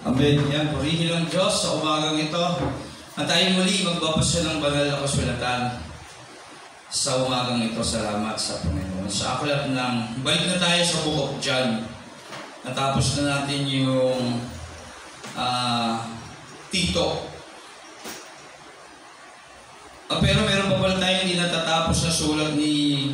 Amen. Yan, purihin ng Diyos sa umagang ito. At tayo muli magbabasa ng banal na kasulatan sa umagang ito. Salamat sa Panginoon. Sa aklat ng, balik na tayo sa Book of John. Natapos na natin yung Tito. Pero meron pa pala tayo hindi natatapos na sulat ni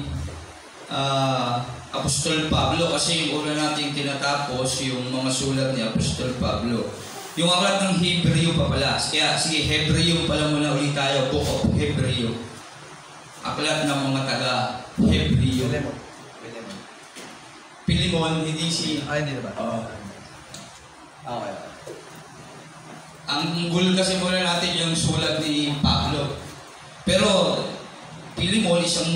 Apostol Pablo, kasi yung una natin tinatapos yung mga sulat ni Apostol Pablo. Yung aklat ng Hebreo pa pala. Kaya sige, Hebreo pala muna ulit tayo. Book of Hebreo. Aklat ng mga taga-Hebreo. Pilimon, hindi si... hindi na ba? Oo. Okay. Ang goal kasi muna natin yung sulat ni Pablo. Pero Pilimon, isang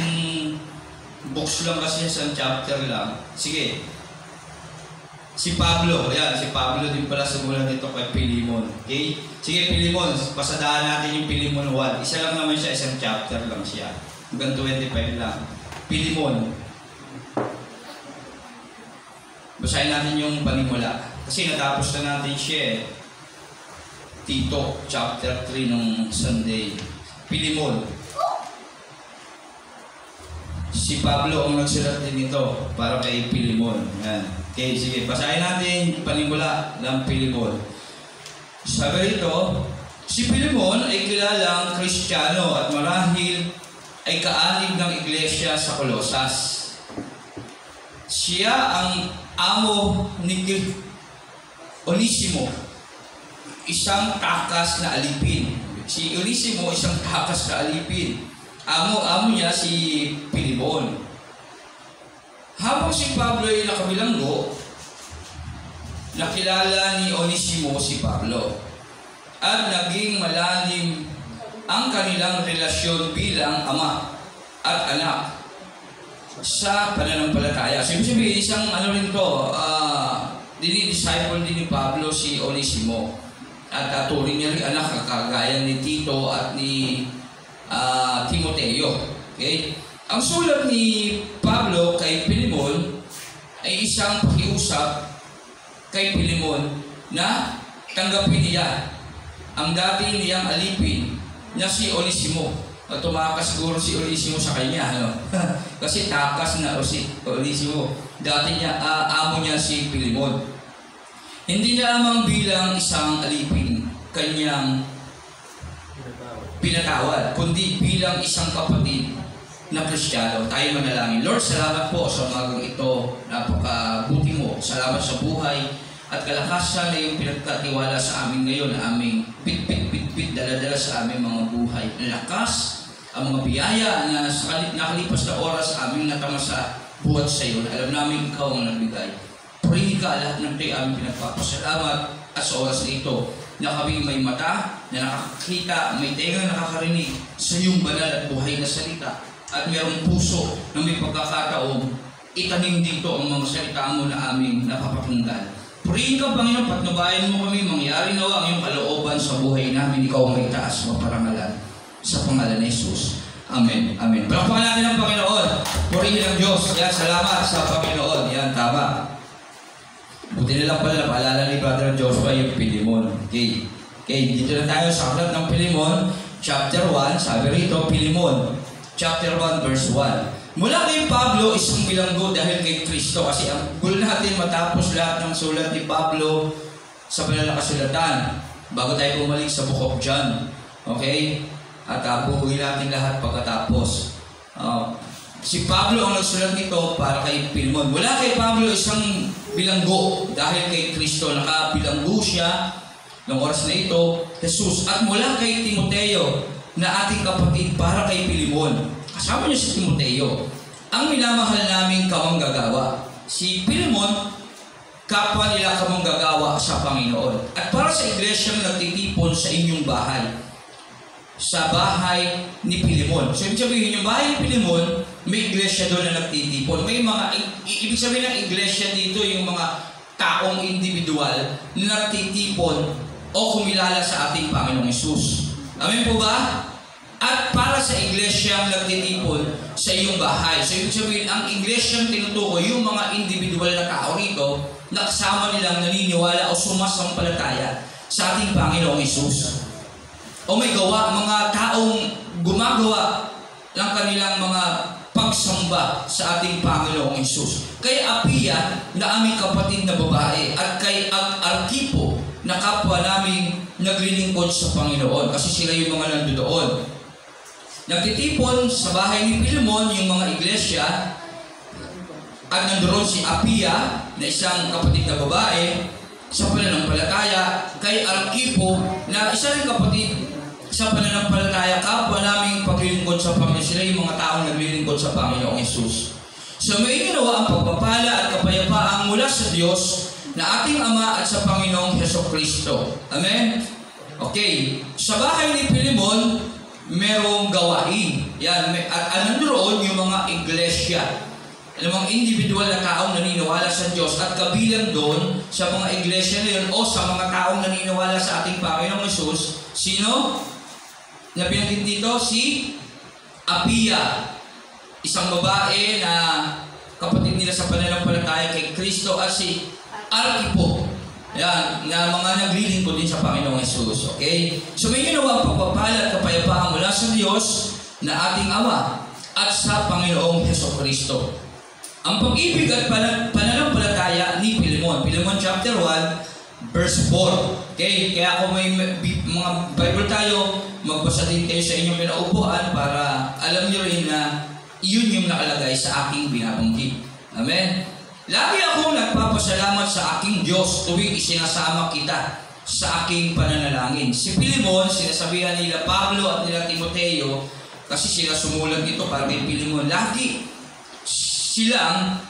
books lang kasi, isang chapter lang. Sige. Si Pablo, yan, si Pablo din pala sumulat dito kay Pilimon. Okay? Sige, Pilimon, pasadahan natin yung Pilimon 1. Isa lang naman siya, isang chapter lang siya. Hanggang 25 lang. Pilimon. Basahin natin yung panimula. Kasi natapos na natin siya eh. Tito, chapter 3 nung Sunday. Pilimon. Si Pablo ang nagsulat din ito para kay Pilimon. Yan. Okay, sige. Basahin natin panimula ng Pilimon. Sabi rito, si Pilimon ay kilalang Kristiyano at marahil ay kaanib ng iglesia sa Colosas. Siya ang amo ni Onesimo, isang takas na alipin. Si Onesimo, isang takas na alipin. Amo niya si Pilimon. Habang si Pablo ay nakabilanggo, nakilala ni Onesimo si Pablo at naging malalim ang kanilang relasyon bilang ama at anak sa pananampalataya. So, ibig sabihin, isang rin to, dinidisciple din ni Pablo si Onesimo. At turing niya rin anak, kagaya ni Tito at ni Timoteo. Okay? Ang sulat ni Pablo kay Pilimon ay isang pakiusap kay Pilimon na tanggapin niya ang dati niyang alipin na si Onesimo. Tumakas siguro si Onesimo sa kanya, no? Kasi takas na si Onesimo. Dati niya, amo niya si Pilimon. Hindi niya lamang bilang isang alipin kanyang pinatawad, kundi bilang isang kapatid na Kristiyano. Tayo manalangin. Lord, salamat po sa umagang ito. Napakabuti mo. Salamat sa buhay at kalakasan na yung pinagkatiwala sa amin ngayon, na aming pit, dala-dala sa aming mga buhay. Lakas, ang mga biyaya na sa nakalipas na oras aming natamasa buhat sa iyo. Alam namin ikaw ang nagbigay. Purihin ka lahat ng tayo aming pinagpapasalamat at sa oras na ito na kami may mata na nakakita, may tenga na nakakarinig sa iyong banal at buhay na salita, at mayroong puso na may pagkakataong itanim dito ang mga salita mo na aming napapakinggan. Purihin ka, Panginoon, patnubayan mo kami, mangyari nawa ang iyong kalooban sa buhay namin. Ikaw ang may taas, maparangalan. Sa pangalan ni Jesus. Amen. Amen. Palakpakan natin ang Panginoon. Purihin ang Diyos. Yan, salamat sa Panginoon. Yan, tama. Buti na lang pala, paalala ni Brother Joshua yung Pilimon. Okay. Okay, dito na tayo sa aklat ng Pilimon, chapter 1. Sabi rito, Pilimon, chapter 1, verse 1. Mula kay Pablo, isang bilanggo dahil kay Kristo. Kasi ang goal natin matapos lahat ng sulat ni Pablo sa banal na kasulatan bago tayo bumalik sa Book of John. Okay? At buuin natin lahat pagkatapos. Si Pablo ang nagsulat nito para kay Pilimon. Mula kay Pablo, isang bilanggo dahil kay Kristo. Nakabilanggo siya ng oras na ito, Jesus. At mula kay Timoteo na ating kapatid para kay Pilimon. Kasama niya si Timoteo, ang minamahal naming kamanggagawa. Si Pilimon, kapwa nila kamanggagawa sa Panginoon. At para sa iglesyang nagtitipon sa inyong bahay, sa bahay ni Pilimon. So, ibig sabihin, yung bahay ni Pilimon, may iglesia doon na nagtitipon. May mga, ibig sabihin ng iglesia dito, yung mga taong individual na nagtitipon o kumilala sa ating Panginoong Hesus. Amen po ba? at para sa iglesyang nagtitipon sa iyong bahay. So ibig sabihin, ang iglesyang tinutukoy, yung mga individual na tao rito, na kasama nilang naniniwala o sumasampalataya sa ating Panginoong Hesus. O may gawa, mga taong gumagawa ng kanilang mga pagsamba sa ating Panginoong Hesus. Kay Apia na aming kapatid na babae at kay Arkipo na kapwa naming naglilingkod sa Panginoon kasi sila yung mga nandoon. Nagtitipon sa bahay ni Pilemon yung mga iglesia at nandoon si Apia na isang kapatid na babae sa pananampalataya, kay Arkipo na isa ring kapatid sa pananampalataya, kapwa naming paglilingkod sa Panginoon. Sila yung mga taong naglilingkod sa Panginoong Hesus. So may ginawa ang pagpapala at kapayapaan mula sa Diyos na ating Ama at sa Panginoong Hesukristo. Amen? Okay. Sa bahay ni Pilemon, merong gawain. Yan. At nandoon yung mga iglesia. Yung mga individual na taong naniniwala sa Diyos at kabilang doon sa mga iglesia na yun o sa mga taong naniniwala sa ating Panginoong Hesus. Sino? Na binanggit dito, si Apia. Isang babae na kapatid nila sa pananampalataya kay Kristo at si Arkipo. Yan, na mga naglilingkod din sa Panginoong Hesus. Okay? So may ginawa ang pagpapala at kapayapaan mula sa Diyos na ating Ama at sa Panginoong Hesukristo. Ang pag-ibig at pananampalataya ni Pilemon. Pilemon chapter 1, verse 4. Okay? Kaya kung may mga Bible tayo, magbasa din kayo sa inyong pinaupuan para alam nyo rin na yun yung nakalagay sa aking binabanggit. Amen? Lagi akong nagpapasalamat sa aking Diyos tuwing isinasama kita sa aking pananalangin. Si Pilemon, sinasabihan nila Pablo at nila Timoteo, kasi sila sumulat nito para kay Pilemon. Lagi silang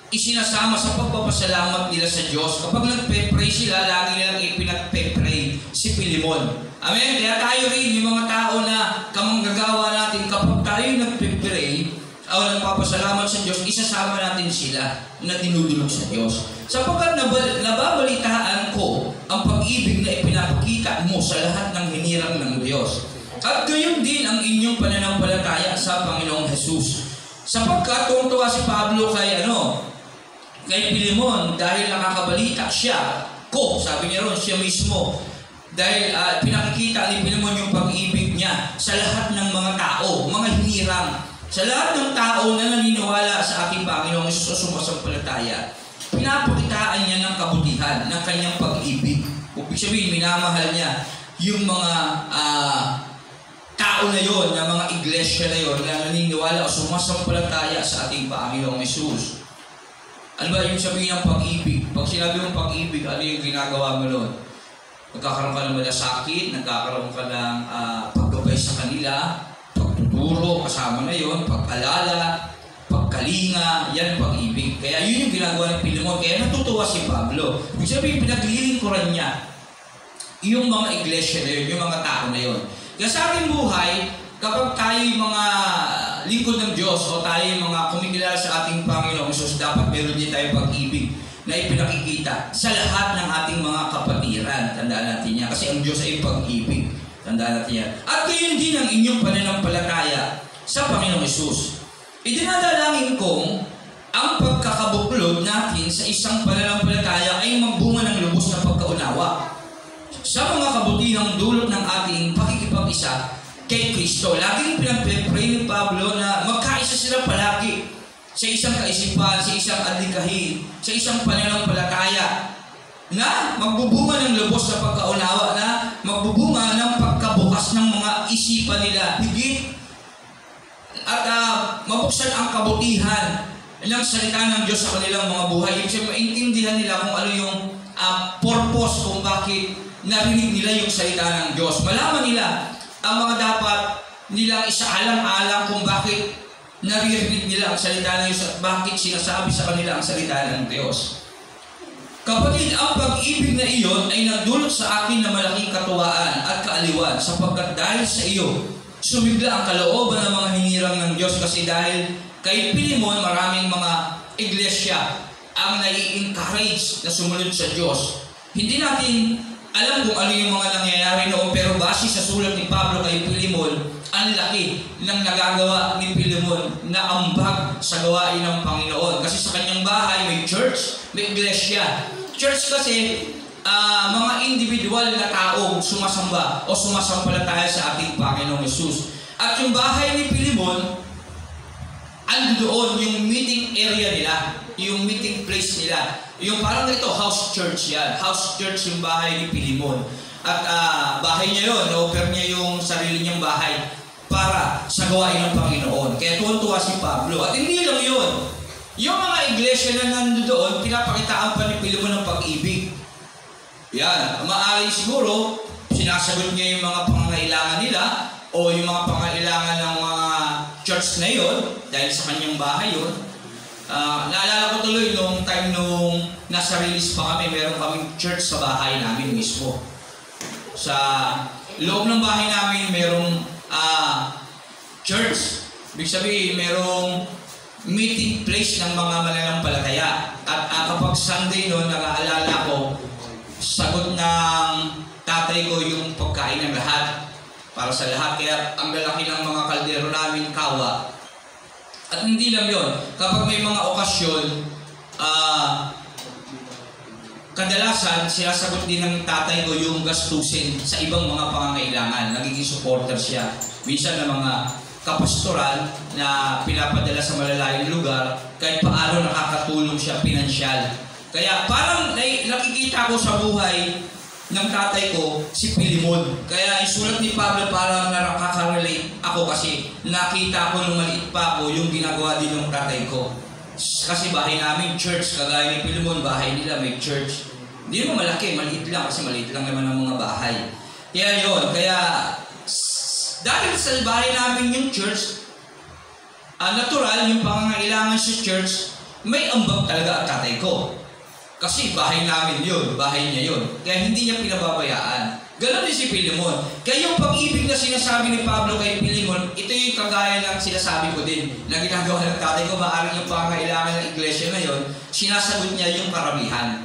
isinasama sa pagpapasalamat nila sa Diyos. Kapag nagpe-pray sila, lagi nilang ipinagpe-pray si Pilemon. Amen? Kaya tayo rin, yung mga tao na kamanggagawa natin, kapag tayo nagpe-pray, o nagpapasalamat sa Diyos, isasama natin sila na dinudulog sa Diyos. Sapagkat nababalitaan ko ang pag-ibig na ipinapakita mo sa lahat ng hinirang ng Diyos. At gayon din ang inyong pananampalataya sa Panginoong Hesus. Sapagkat tuwang-tuwa si Pablo kay Pilemon dahil nakakabalita siya, sabi niya ron, siya mismo, dahil pinakikita ni Pilemon yung pag-ibig niya sa lahat ng mga tao, mga hinirang, sa lahat ng tao na naniniwala sa ating Panginoong Hesus o sumasampalataya. Pinapakitaan niya ng kabutihan ng kanyang pag-ibig. Ibig sabihin, minamahal niya yung mga tao na yon, na mga iglesia na yon na naniniwala o sumasampalataya sa ating Panginoong Hesus. Ano ba yung sabihin ng pag-ibig? Pag sinabi mong pag-ibig, ano yung ginagawa mo nun? Nagkakaroon ka ng malasakit, nagkakaroon ka ng paggabay sa kanila, pagtuturo, kasama na yon, pag-alala, pagkalinga, yan pag-ibig. Kaya yun yung ginagawa ng Pilemon. Kaya natutuwa si Pablo. Ibig sabihin, pinaglilingkuran niya yung mga iglesia na yun, yung mga tao na yun. Kaya sa ating buhay, kapag tayo yung mga lingkod ng Diyos o tayo yung mga kumikilala sa ating Panginoong Hesus, dapat meron din tayo pag-ibig na ipinakikita sa lahat ng ating mga kapatiran. Tandaan natin yan. Kasi ang Diyos ay pag-ibig. Tandaan natin yan. At gayon din ang inyong pananampalataya sa Panginoong Hesus. Idinadalangin kong ang pagkakabuklod natin sa isang pananampalataya ay magbunga ng lubos na pagkaunawa sa mga kabutihang dulot ng ating pakikipag-isa kay Kristo. Laging pinag-pray ni Pablo na magkaisa sila palagi sa isang kaisipan, sa isang adhikahin, sa isang pananampalataya na magbubunga ng lubos na pagkaunawa, na magbubunga ng pagkabukas ng mga isipan nila higit at mabuksan ang kabutihan ng salita ng Diyos sa kanilang mga buhay. Ibig sabihin, maintindihan nila kung ano yung purpose kung bakit narinig nila yung salita ng Diyos. Malaman nila ang mga dapat nilang isaalang-alang kung bakit naririnig nila ang salita ng Diyos at bakit sinasabi sa kanila ang salita ng Diyos. Kapatid, ang pag-ibig na iyon ay nagdulot sa akin na malaking katuwaan at kaaliwan, sapagkat dahil sa iyo, sumigla ang kalooban ng mga hinirang ng Diyos, kasi dahil kay Pilemon, maraming mga iglesia ang nai-encourage na sumunod sa Diyos. Hindi natin alam kung ano yung mga nangyayari noon, pero base sa sulat ni Pablo kay Pilemon, ang laki ng nagagawa ni Pilemon na ambag sa gawain ng Panginoon. Kasi sa kanyang bahay may church, may iglesia. Church kasi, mga individual na taong sumasamba o sumasampalataya sa ating Panginoong Hesus. At yung bahay ni Pilemon, ando doon yung meeting area nila, yung meeting place nila. Yung parang ito, house church yan. House church yung bahay ni Pilemon. At bahay niya yun, na-offer niya yung sarili niyang bahay para sa gawain ng Panginoon. Kaya tuwan-tuwa si Pablo. At hindi lang yun. Yung mga iglesia na nandoon, pinapakitaan pa ni Pilemon ng pag-ibig. Yan. Maaari siguro, sinasagot niya yung mga pangangailangan nila o yung mga pangangailangan ng mga church na yun dahil sa kanyang bahay yun. Naalala ko tuloy nung time nung nasa release pa kami, meron kaming church sa bahay namin mismo. Sa loob ng bahay namin, merong church. Ibig sabihin, merong meeting place ng mga mananampalataya. At kapag Sunday noon, nakaalala ko, sagot ng tatay ko yung pagkain ng lahat. Para sa lahat. Kaya ang lalaki ng mga kaldero namin, kawa. At hindi lang yun. Kapag may mga okasyon, kadalasan, sinasagot din ng tatay ko yung gastusin sa ibang mga pangangailangan. Nagiging supporter siya. Minsan ng mga kapastoral na pinapadala sa malalayong lugar, kahit paano nakakatulong siya pinansyal. Kaya parang nakikita ko sa buhay ng tatay ko, si Pilemon. Kaya isulat ni Pablo parang nakaka-relate ako kasi nakita ko nung maliit pa ako yung ginagawa din ng tatay ko. Kasi bahay namin, church, kagaya ni Pilemon, bahay nila may church. Hindi naman malaki, maliit lang kasi maliit lang naman ang mga bahay. Kaya yun, kaya dahil sa bahay namin yung church, natural yung pangangailangan sa church, may ambag talaga ang tatay ko. Kasi bahay namin yun, bahay niya yun. Kaya hindi niya pinababayaan. Ganon din si Pilemon. Kaya yung pag-ibig na sinasabi ni Pablo kay Pilemon, ito yung kagaya ng sinasabi ko din na ginagawa ng tatay ko, maaaring yung pangangailangan ng iglesia na yun, sinasagot niya yung karamihan.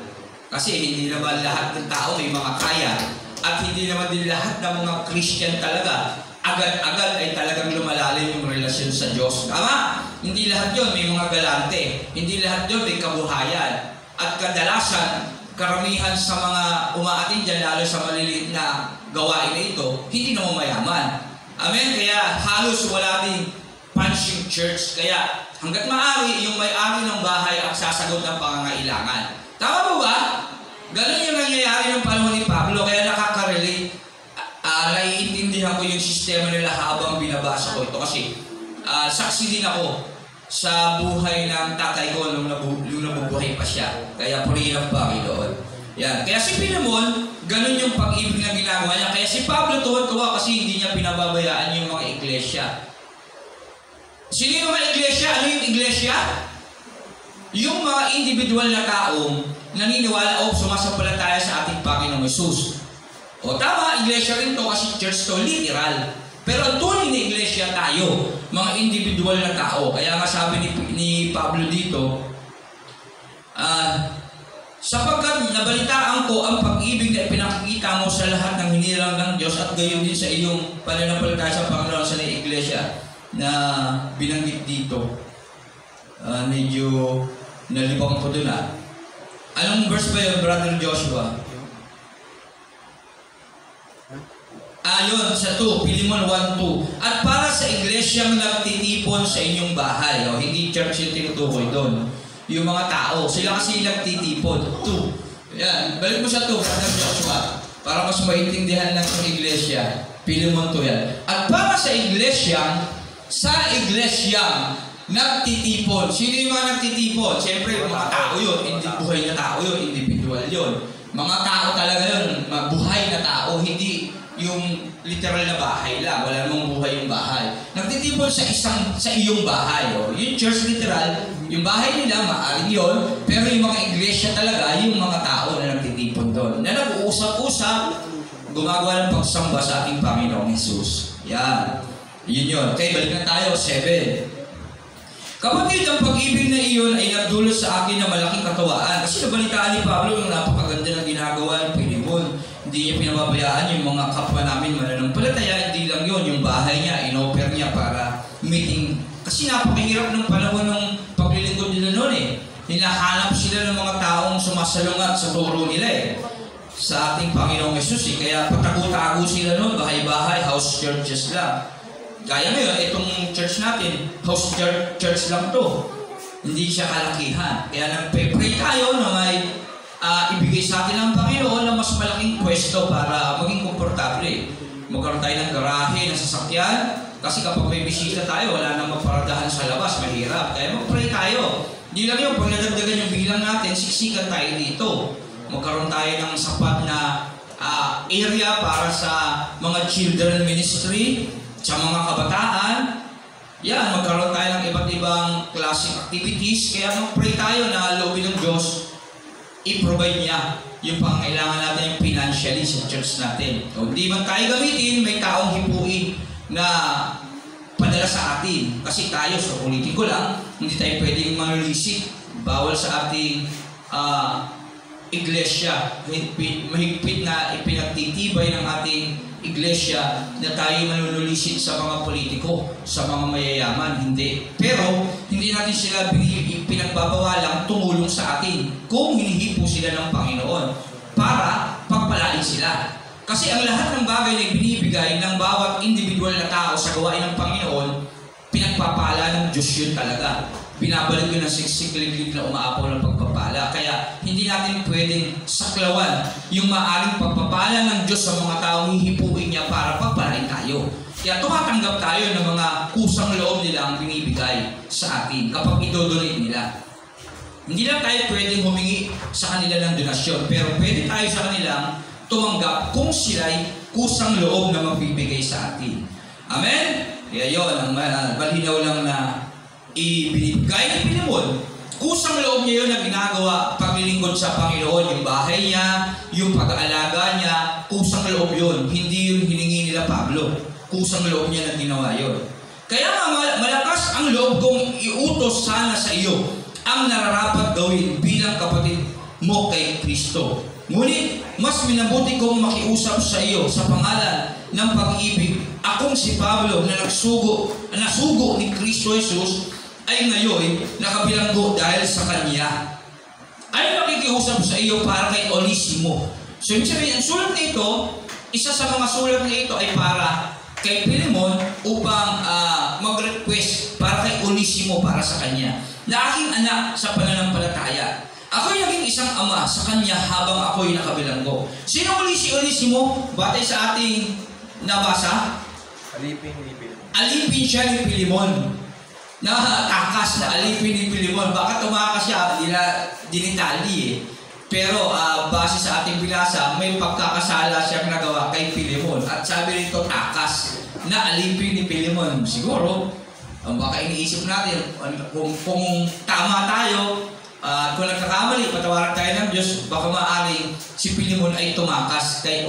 Kasi hindi naman lahat ng tao may mga kaya at hindi naman din lahat ng mga Christian talaga agad-agad ay talagang lumalalim yung relasyon sa Diyos. Tama? Hindi lahat yun may mga galante. Hindi lahat yun may kabuhayan. At kadalasan, karamihan sa mga umaatin dyan, lalo sa maliliit na gawain na ito, hindi na mayaman. Amen? Kaya halos wala din punching church. Kaya hanggat maaari, yung may-ari ng bahay ang sasagot ng pangangailangan. Tama po ba? Ganun yung nangyayari ng panahon ni Pablo, kaya nakaka-relate. Naiintindihan ko yung sistema nila habang binabasa ko ito. Kasi saksi din ako sa buhay ng tatay ko nung nabubuhay pa siya. Kaya purihin ang Panginoon. Yan. Kaya si Pilemon, ganun yung pag-ibig na ginagawa niya. Kaya si Pablo tuwan-tuwa kasi hindi niya pinababayaan yung mga iglesia. Sino yung mga iglesia? Ano yung iglesia? Yung mga individual na taong naniniwala o sumasampalataya sa ating Panginoong Hesus. O tama, iglesia rin to kasi church to, literal. Pero ang tunay na iglesia tayo, mga individual na tao. Kaya nga sabi ni Pablo dito, sapagkat nabalitaan ko ang pag-ibig na ipinakikita mo sa lahat ng hinirang ng Diyos at gayon din sa iyong pananampalataya sa Panginoon sa iglesia na binanggit dito. Medyo nalibang ko doon . Anong verse ba yun, Brother Joshua? Yun, sa 2, Pilemon 1:2. At para sa iglesyang nagtitipon sa inyong bahay, hindi church yung tinutukoy doon. Yung mga tao, sila kasi nagtitipon. 2. Yan, balik mo sa 2, Brother Joshua, para mas maintindihan ng iglesia. Pilemon 2 yan. At para sa iglesyang nagtitipon. Sino yung mga nagtitipon? Siyempre, mga tao yun. Buhay na tao yun. Individual yun. Mga tao talaga yun. Buhay na tao. Hindi yung literal na bahay lang. Wala namang buhay yung bahay. Nagtitipon sa iyong bahay. Yung church literal, yung bahay nila, maaaring yun. Pero yung mga iglesia talaga, yung mga tao na nagtitipon doon. Na nag-uusap-usap, gumagawa ng pagsamba sa ating Panginoong Hesus. Yan. Yun yun. Okay, balik na tayo. 7. Kapatid, ang pag-ibig na iyon ay nagdulot sa akin ng malaking katawaan. Kasi nabalitaan ni Pablo yung napakaganda na ginagawa ng Pilemon. hindi niya pinababayaan yung mga kapwa namin mananampalataya. Hindi lang yun, yung bahay niya, in-offer niya para meeting. Kasi napakahirap ng panahon ng paglilingkod nila noon eh. Hinahanap sila ng mga taong sumasalungat sa turo nila eh. Sa ating Panginoong Yesus eh. Kaya patago-tago sila noon, bahay-bahay, house churches lang. Gaya ngayon, itong church natin, house church lang to. Hindi siya kalakihan. Kaya nagpe-pray tayo na may ibigay sa atin ng Panginoon na mas malaking pwesto para maging komportable. Magkaroon tayo ng garahe, ng sasakyan. Kasi kapag may bisita tayo, wala nang magparadahan sa labas, mahirap. Kaya mag-pray tayo. Hindi lang yun, pag nadagdagan yung bilang natin, siksikan tayo dito. Magkaroon tayo ng sapat na area para sa mga children ministry, sa mga kabataan. Yan, magkaroon tayo ng iba't ibang klaseng activities. Kaya mag-pray tayo na loobin ng Diyos, i-provide niya yung pangailangan natin yung financially sa church natin. O hindi man tayo gamitin, may taong hipuin na padala sa atin. Kasi tayo, sa politiko lang, hindi tayo pwedeng manulisit. Bawal sa ating iglesia. Mahigpit na ipinagtitibay ng ating iglesia na tayo manunulisit sa mga politiko, sa mga mayayaman. Hindi. Pero, hindi natin sila pinagbabawalang tumulong sa atin kung hinihipo sila ng Panginoon para pagpalain sila. Kasi ang lahat ng bagay na binibigay ng bawat individual na tao sa gawain ng Panginoon, pinagpapala ng Diyos yun talaga. Binabalik yun ng siksikliglig na umaapaw ng pagpapala. Kaya hindi natin pwedeng saklawan yung maaaring pagpapala ng Diyos sa mga taong hihipuin niya para pagpalain tayo. Kaya tumatanggap tayo ng mga kusang loob nila ang binibigay sa atin kapag idodonate nila. Hindi lang tayo pwedeng humingi sa kanila ng donasyon, pero pwede tayo sa kanilang tumanggap kung sila'y kusang loob na magbibigay sa atin. Amen? Kaya yun, ang malinaw lang na ibinibigay ni Pilimon. Kusang loob niya yun na ginagawa paglilingkod sa Panginoon. Yung bahay niya, yung pag-aalaga niya, kusang loob yun. Hindi yun hiningi nila Pablo. Kusang loob niya na ginawa yun. Kaya nga malakas ang loob kong iutos sana sa iyo ang nararapat gawin bilang kapatid mo kay Kristo. Ngunit, mas minabuti kong makiusap sa iyo sa pangalan ng pag-ibig. Akong si Pablo na nasugo ni Kristo Jesus ay ngayon nakabilanggo dahil sa Kanya. Ay nakikiusap sa iyo para kay Onesimo. So, ibig sabihin, ang sulat na ito, isa sa mga sulat na ito ay para kay Pilimon upang mag-request para kay Onesimo para sa kanya. Na aking anak sa pananampalataya. Ako'y naging isang ama sa kanya habang ako'y nakabilanggo. Sino uli si Onesimo? Batay sa ating nabasa? Alipin siya ni Pilimon. Nakatakas na alipin ni Pilimon. Baka tumakas siya, dinitali eh. Pero base sa ating binasa, may pagkakasala siyang nagawa kay Pilimon. At sabi nito, takas na alipin ni Pilimon. Siguro, baka iniisip natin, kung tama tayo, kung nagkakamali, patawaran tayo ng Diyos, baka maaaring si Pilimon ay tumakas kay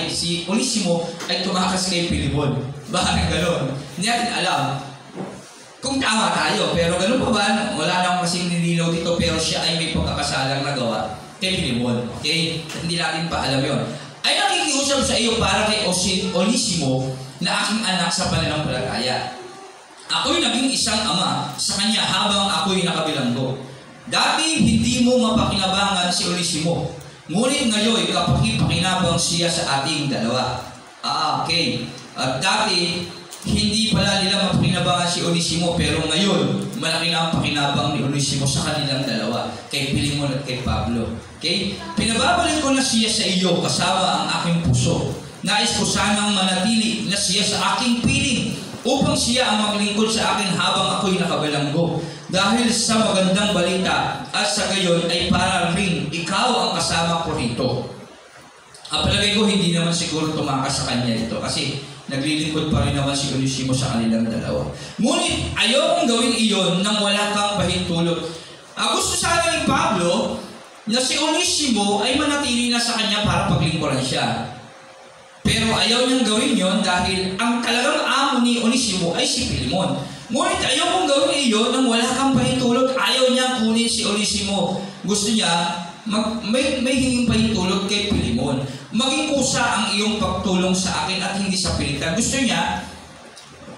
si Onesimo ay tumakas kay Pilimon. Baka gano'n. Hindi natin alam kung tama tayo. Pero gano'n pa ba? Wala na akong kasing nilinaw dito, pero siya ay may pagkakasalang nagawa kay Pilimon. Okay? Hindi natin pa alam yun. Ay nakikiusap sa iyo para kay Onesimo na aking anak sa pananampalataya. Ako'y naging isang ama sa kanya habang ako'y nakabilanggo. Dati hindi mo mapakinabangan si Onesimo. Ngunit ngayon kapakipakinabang siya sa ating dalawa. Okay. At dati hindi pala nila mapakinabangan si Onesimo, pero ngayon malaki na ang pakinabang ni Onesimo sa kanilang dalawa, kay Pilimon at kay Pablo. Okay? Pinababalik ko na siya sa iyo kasama ang aking puso. Nais ko sanang manatili na siya sa aking piling upang siya ang maglingkod sa akin habang ako'y nakabalanggo. Dahil sa magandang balita at sa gayon ay para rin ikaw ang kasama ko rito. Palagay ko hindi naman siguro tumakas sa kanya ito kasi naglilingkod pa rin naman si Onesimo sa kanilang dalawa. Ngunit ayaw kong gawin iyon nang wala kang pahintulot. Gusto sana ni Pablo na si Onesimo ay manatili na sa kanya para paglingkuran siya. Pero ayaw niyang gawin yon dahil ang talagang amo ni Onesimo ay si Pilimon. Ngunit ayaw kong gawin iyon nang wala kang pahintulot. Ayaw niya kunin si Onesimo. Gusto niya may hinging pahintulot kay Pilimon. Maging kusa ang iyong pagtulong sa akin at hindi sa pilitan. Gusto niya,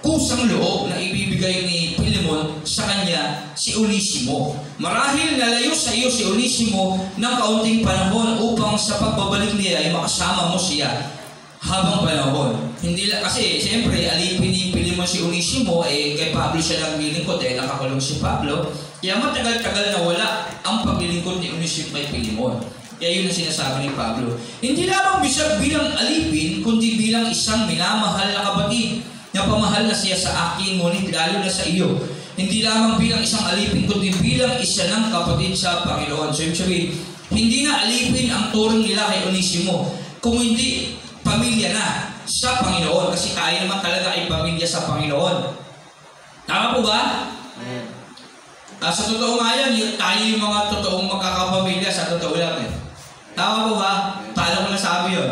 kusang loob na ibibigay ni Pilimon sa kanya si Onesimo. Marahil nalayo sa iyo si Onesimo ng kaunting panahon upang sa pagbabalik niya ay makasama mo siya habang panahon. Hindi lang kasi siyempre alipin ni Pilimon si Onesimo kay Pablo siya naglilingkod nakakulong si Pablo. Kaya matagal-tagal na wala ang paglilingkod ni Onesimo kay Pilimon. Kaya yun ang sinasabi ni Pablo. Hindi lamang bisag bilang alipin, kundi bilang isang minamahal na kapatid na pamahal na siya sa akin, ngunit lalo na sa iyo. Hindi lamang bilang isang alipin, kundi bilang isa ng kapatid sa Panginoon. So yung sabihin, hindi na alipin ang turing nila kay Onesimo, kung hindi pamilya na sa Panginoon. Kasi tayo naman talaga ay pamilya sa Panginoon. Tama po ba? Sa totoo nga yan, tayo yung mga totoong magkakapamilya sa totoo lang Tama po ba? Paano ko nasabi yun?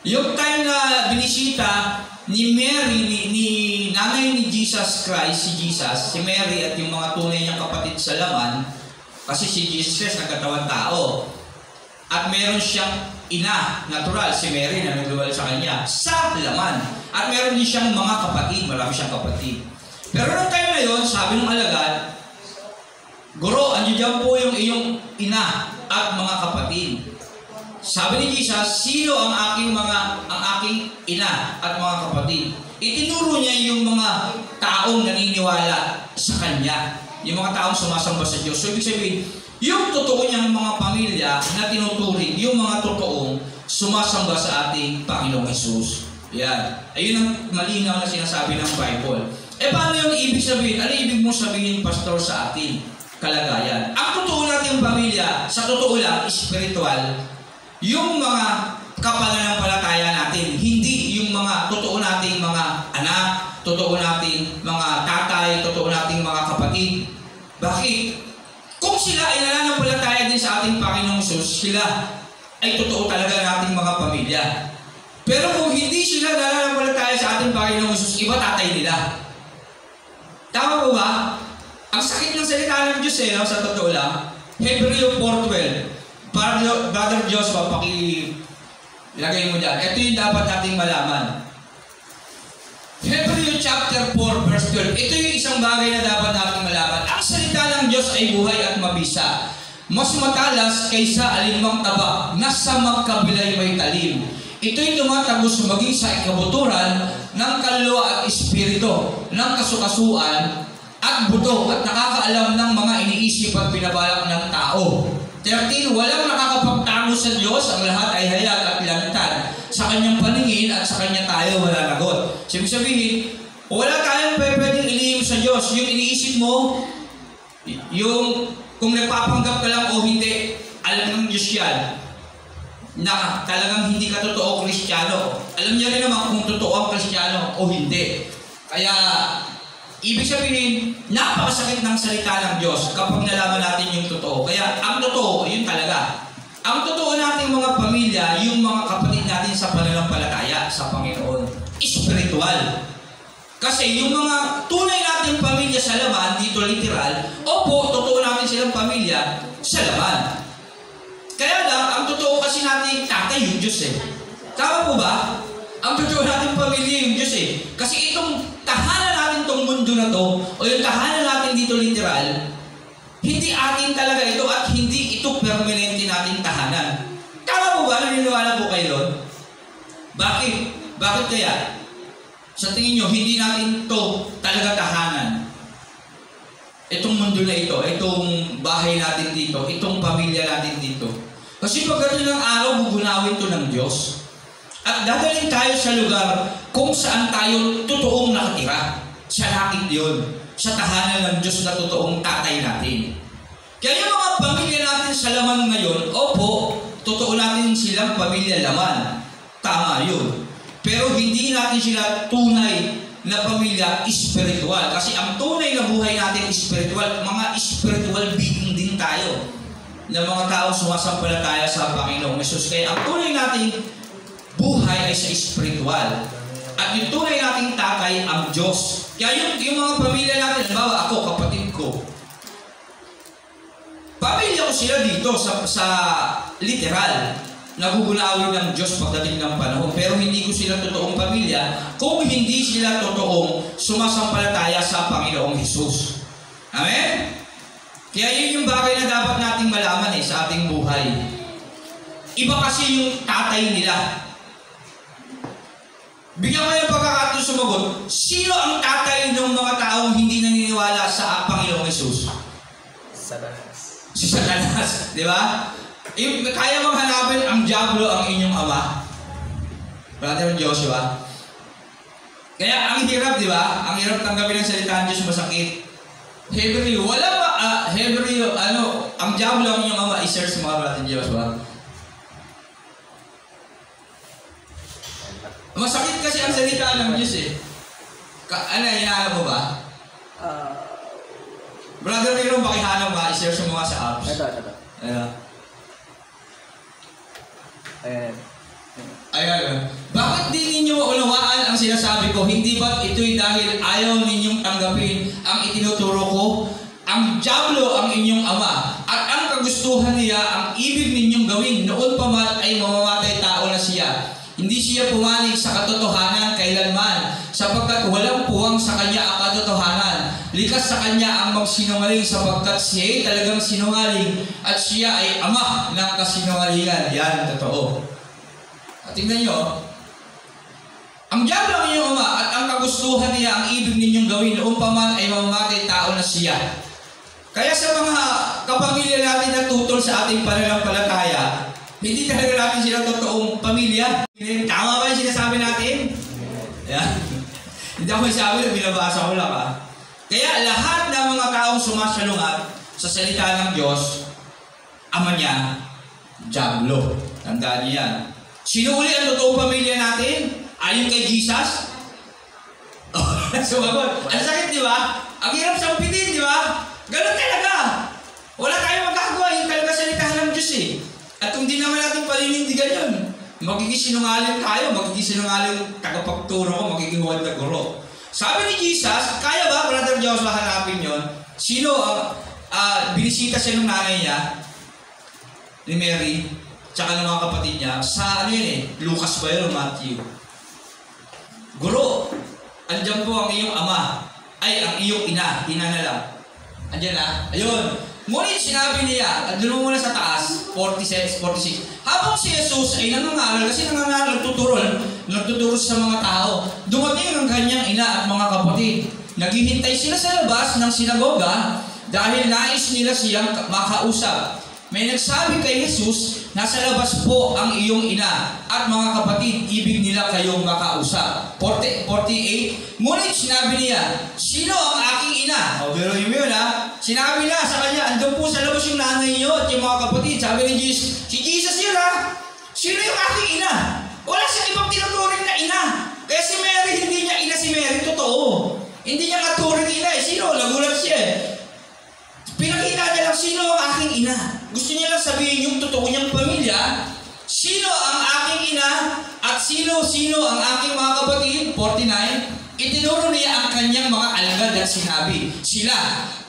Yung time na binisita ni Mary, ni nanay ni Jesus Christ, si Mary at yung mga tunay niyang kapatid sa laman, kasi si Jesus Christ nagkatawang tao. At meron siyang ina, natural, si Mary na nagduwal sa kanya, sa laman. At meron din siyang mga kapatid, marami siyang kapatid. Pero noong time na yun, sabi ng alagad, Guro, andiyan po yung iyong ina at mga kapatid. Sabi ni Jesus, sino ang aking ina at mga kapatid? Itinuro niya yung mga taong naniniwala sa Kanya. Yung mga taong sumasamba sa Diyos. So, ibig sabihin, yung totoo niyang mga pamilya na tinuturing, yung mga totoong sumasamba sa ating Panginoong Hesus. Yan. Ayun ang malinaw na sinasabi ng Bible. Paano yung ibig sabihin? Ano ibig mong sabihin, Pastor, sa ating kalagayan? Ang totoo nating pamilya, sa totoo lang, spiritual, yung mga kapananampalataya natin, hindi yung mga totoo nating mga anak, totoo nating mga tatay, totoo nating mga kapatid. Bakit? Kung sila ay nananampalataya din sa ating Panginoong Hesus, sila ay totoo talaga nating mga pamilya. Pero kung hindi sila nananampalataya sa ating Panginoong Hesus, iba tatay nila. Tama po ba? Ang sakit ng salita ng Diyos sa totoo lang, Hebreo 4:12. Brother Joshua, ilagay mo dyan. Ito yung dapat nating malaman. Hebreo chapter 4 verse 12. Ito yung isang bagay na dapat nating malaman. Ang salita ng Diyos ay buhay at mabisa. Mas matalas kaysa alinmang tabak na sa magkabilay may talim. Ito'y tumatagos maging sa ikabuturan ng kaluluwa at espiritu, ng kasukasuan at buto at nakakaalam ng mga iniisip at binabalak ng tao. 13, walang nakakapagtago sa Diyos, ang lahat ay hayag at lantad. Sa kanyang paningin at sa kanya tayo wala nagot. Ibig sabihin, wala tayong pwedeng ilihim sa Diyos. Yung iniisip mo, yung kung nagpapanggap ka lang o hindi, alam ng Diyos yan na talagang hindi ka totoo Kristiyano. Alam niya rin naman kung totoo ang Kristiyano o hindi. Kaya ibig sabihin, napakasakit ng salita ng Diyos kapag nalaman natin yung totoo. Kaya ang totoo, yun talaga. Ang totoo nating mga pamilya, yung mga kapatid natin sa pananampalataya sa Panginoon, spiritual. Kasi yung mga tunay nating pamilya sa laman, dito literal, opo, totoo natin silang pamilya sa laman. Kaya lang, ang totoo kasi natin tatay yung Diyos Tama po ba? Ang totoo natin pamilya yung Diyos Kasi itong tahanan natin itong mundo na to, o yung tahanan natin dito literal, hindi atin talaga ito at hindi ito permanente nating tahanan. Tama po ba? Naniniwala po kayo doon? Bakit? Bakit kaya? Sa tingin nyo, hindi natin ito talaga tahanan. Itong mundo na ito, itong bahay natin dito, itong pamilya natin dito. Kasi pagdating ng araw, bugunawin ito ng Diyos. At dadalhin tayo sa lugar kung saan tayo totoong nakatira. Sa langit yun. Sa tahanan ng Diyos na totoong tatay natin. Kaya yung mga pamilya natin sa laman ngayon, opo, totoo natin silang pamilya laman. Tama yun. Pero hindi natin sila tunay na pamilya spiritual. Kasi ang tunay na buhay natin spiritual, mga spiritual being din tayo. Na mga tao sumasampalataya sa Panginoong Hesus. Kaya ang tunay nating buhay ay sa spiritual. At yung tunay nating tatay ang Diyos. Kaya yung mga pamilya natin, halimbawa ako, kapatid ko. Pamilya ko sila dito sa literal. Nagugunawin ng Diyos pagdating ng panahon. Pero hindi ko sila totoong pamilya kung hindi sila totoong sumasampalataya sa Panginoong Hesus. Amen? Kaya yun yung bagay na dapat nating malaman sa ating buhay. Iba kasi yung tatay nila. Bigyan ko yung pagkakataon sumagot, sino ang tatay ng mga taong hindi naniniwala sa Panginoong Hesus? Satanas. Si Satanas, di ba? Kaya mong hanapin ang diablo ang inyong ama. Brother Joshua. Kaya ang hirap, di ba? Ang hirap tanggapin ng salita ng Diyos, masakit. Hebreo, wala ba? Hebreo, ang diablo ang inyong ama, i-search mga brother Joshua. Masakit kasi ang salita ng Diyos hinahanap mo ba? Brother Mayroon, pakihanap ba? I-search mo nga sa apps. Ito. Ayan. Bakit di ninyo unawaan ang sinasabi ko? Hindi ba ito'y dahil ayaw ninyong tanggapin ang itinuturo ko? Ang diablo ang inyong ama, at ang kagustuhan niya ang ibig ninyong gawin. Noon pa man ay mamamatay tao na siya. Hindi siya pumanig sa katotohanan kailanman, sapagkat walang puwang sa kanya ang katotohanan. Likas sa kanya ang magsinungaling, sapagkat siya ay talagang sinungaling, at siya ay ama ng kasinungalingan. Yan, totoo. At tingnan nyo, ang diablo ang inyong ama, at ang kagustuhan niya ang ibig ninyong gawin. Noon pa man ay mamamatay tao na siya. Kaya sa mga kapamilya natin na tutol sa ating pananampalataya, hindi talaga natin sila totoong pamilya. Tama ba yung sinasabi natin? Yeah. Hindi ako sabi na binabasa ko lang Kaya lahat ng mga taong sumasalungat sa salita ng Diyos, ama niya, diablo. Tandaan niyo yan. Sino uli ang totoong pamilya natin? Ayon kay Jesus? Sumagot. Ang sakit, di ba? Ang hirap sampitin, di ba? Ganun talaga. Wala tayong magagawa. Yung talaga salitahan ng Diyos At kung di naman natin palinindigan yun, magiging sinungaling tayo, magiging sinungaling tagapagturo ko, magiging huwag na guro. Sabi ni Jesus, kaya ba, Brother Joshua, hanapin yun? Sino ang binisita siya ng nanay niya, ni Mary, tsaka ng mga kapatid niya, sa Lucas ba yun o Matthew? Guro, andyan po ang iyong ama, ay ang iyong ina na lang. Andyan ayun. Ngunit sinabi niya, at doon muna sa taas, 46. Habang si Jesus ay nangangaral, kasi nangangaral, nagtuturo sa mga tao, dumating ang kanyang ina at mga kapatid. Naghihintay sila sa labas ng sinagoga dahil nais nila siyang makausap. May nagsabi kay Jesus, nasa labas po ang iyong ina at mga kapatid, ibig nila kayong makausap. 48, ngunit sinabi niya, sino ang aking ina? Pero yun sinabi na sa kanya, andun po sa labas yung nanay niyo at yung mga kapatid. Sabi ni Jesus, si Jesus yun sino yung aking ina? Wala siyang ibang tinuturing na ina. Kaya si Mary, hindi niya ina si Mary, totoo. Hindi niya naturing ina Sino? Nagulat siya Pinakita niya lang sino ang aking ina. Gusto niya lang sabihin yung totoo niyang pamilya. Sino ang aking ina at sino ang aking mga kapatid. 49. Itinuro niya ang kanyang mga alagad at sinabi, sila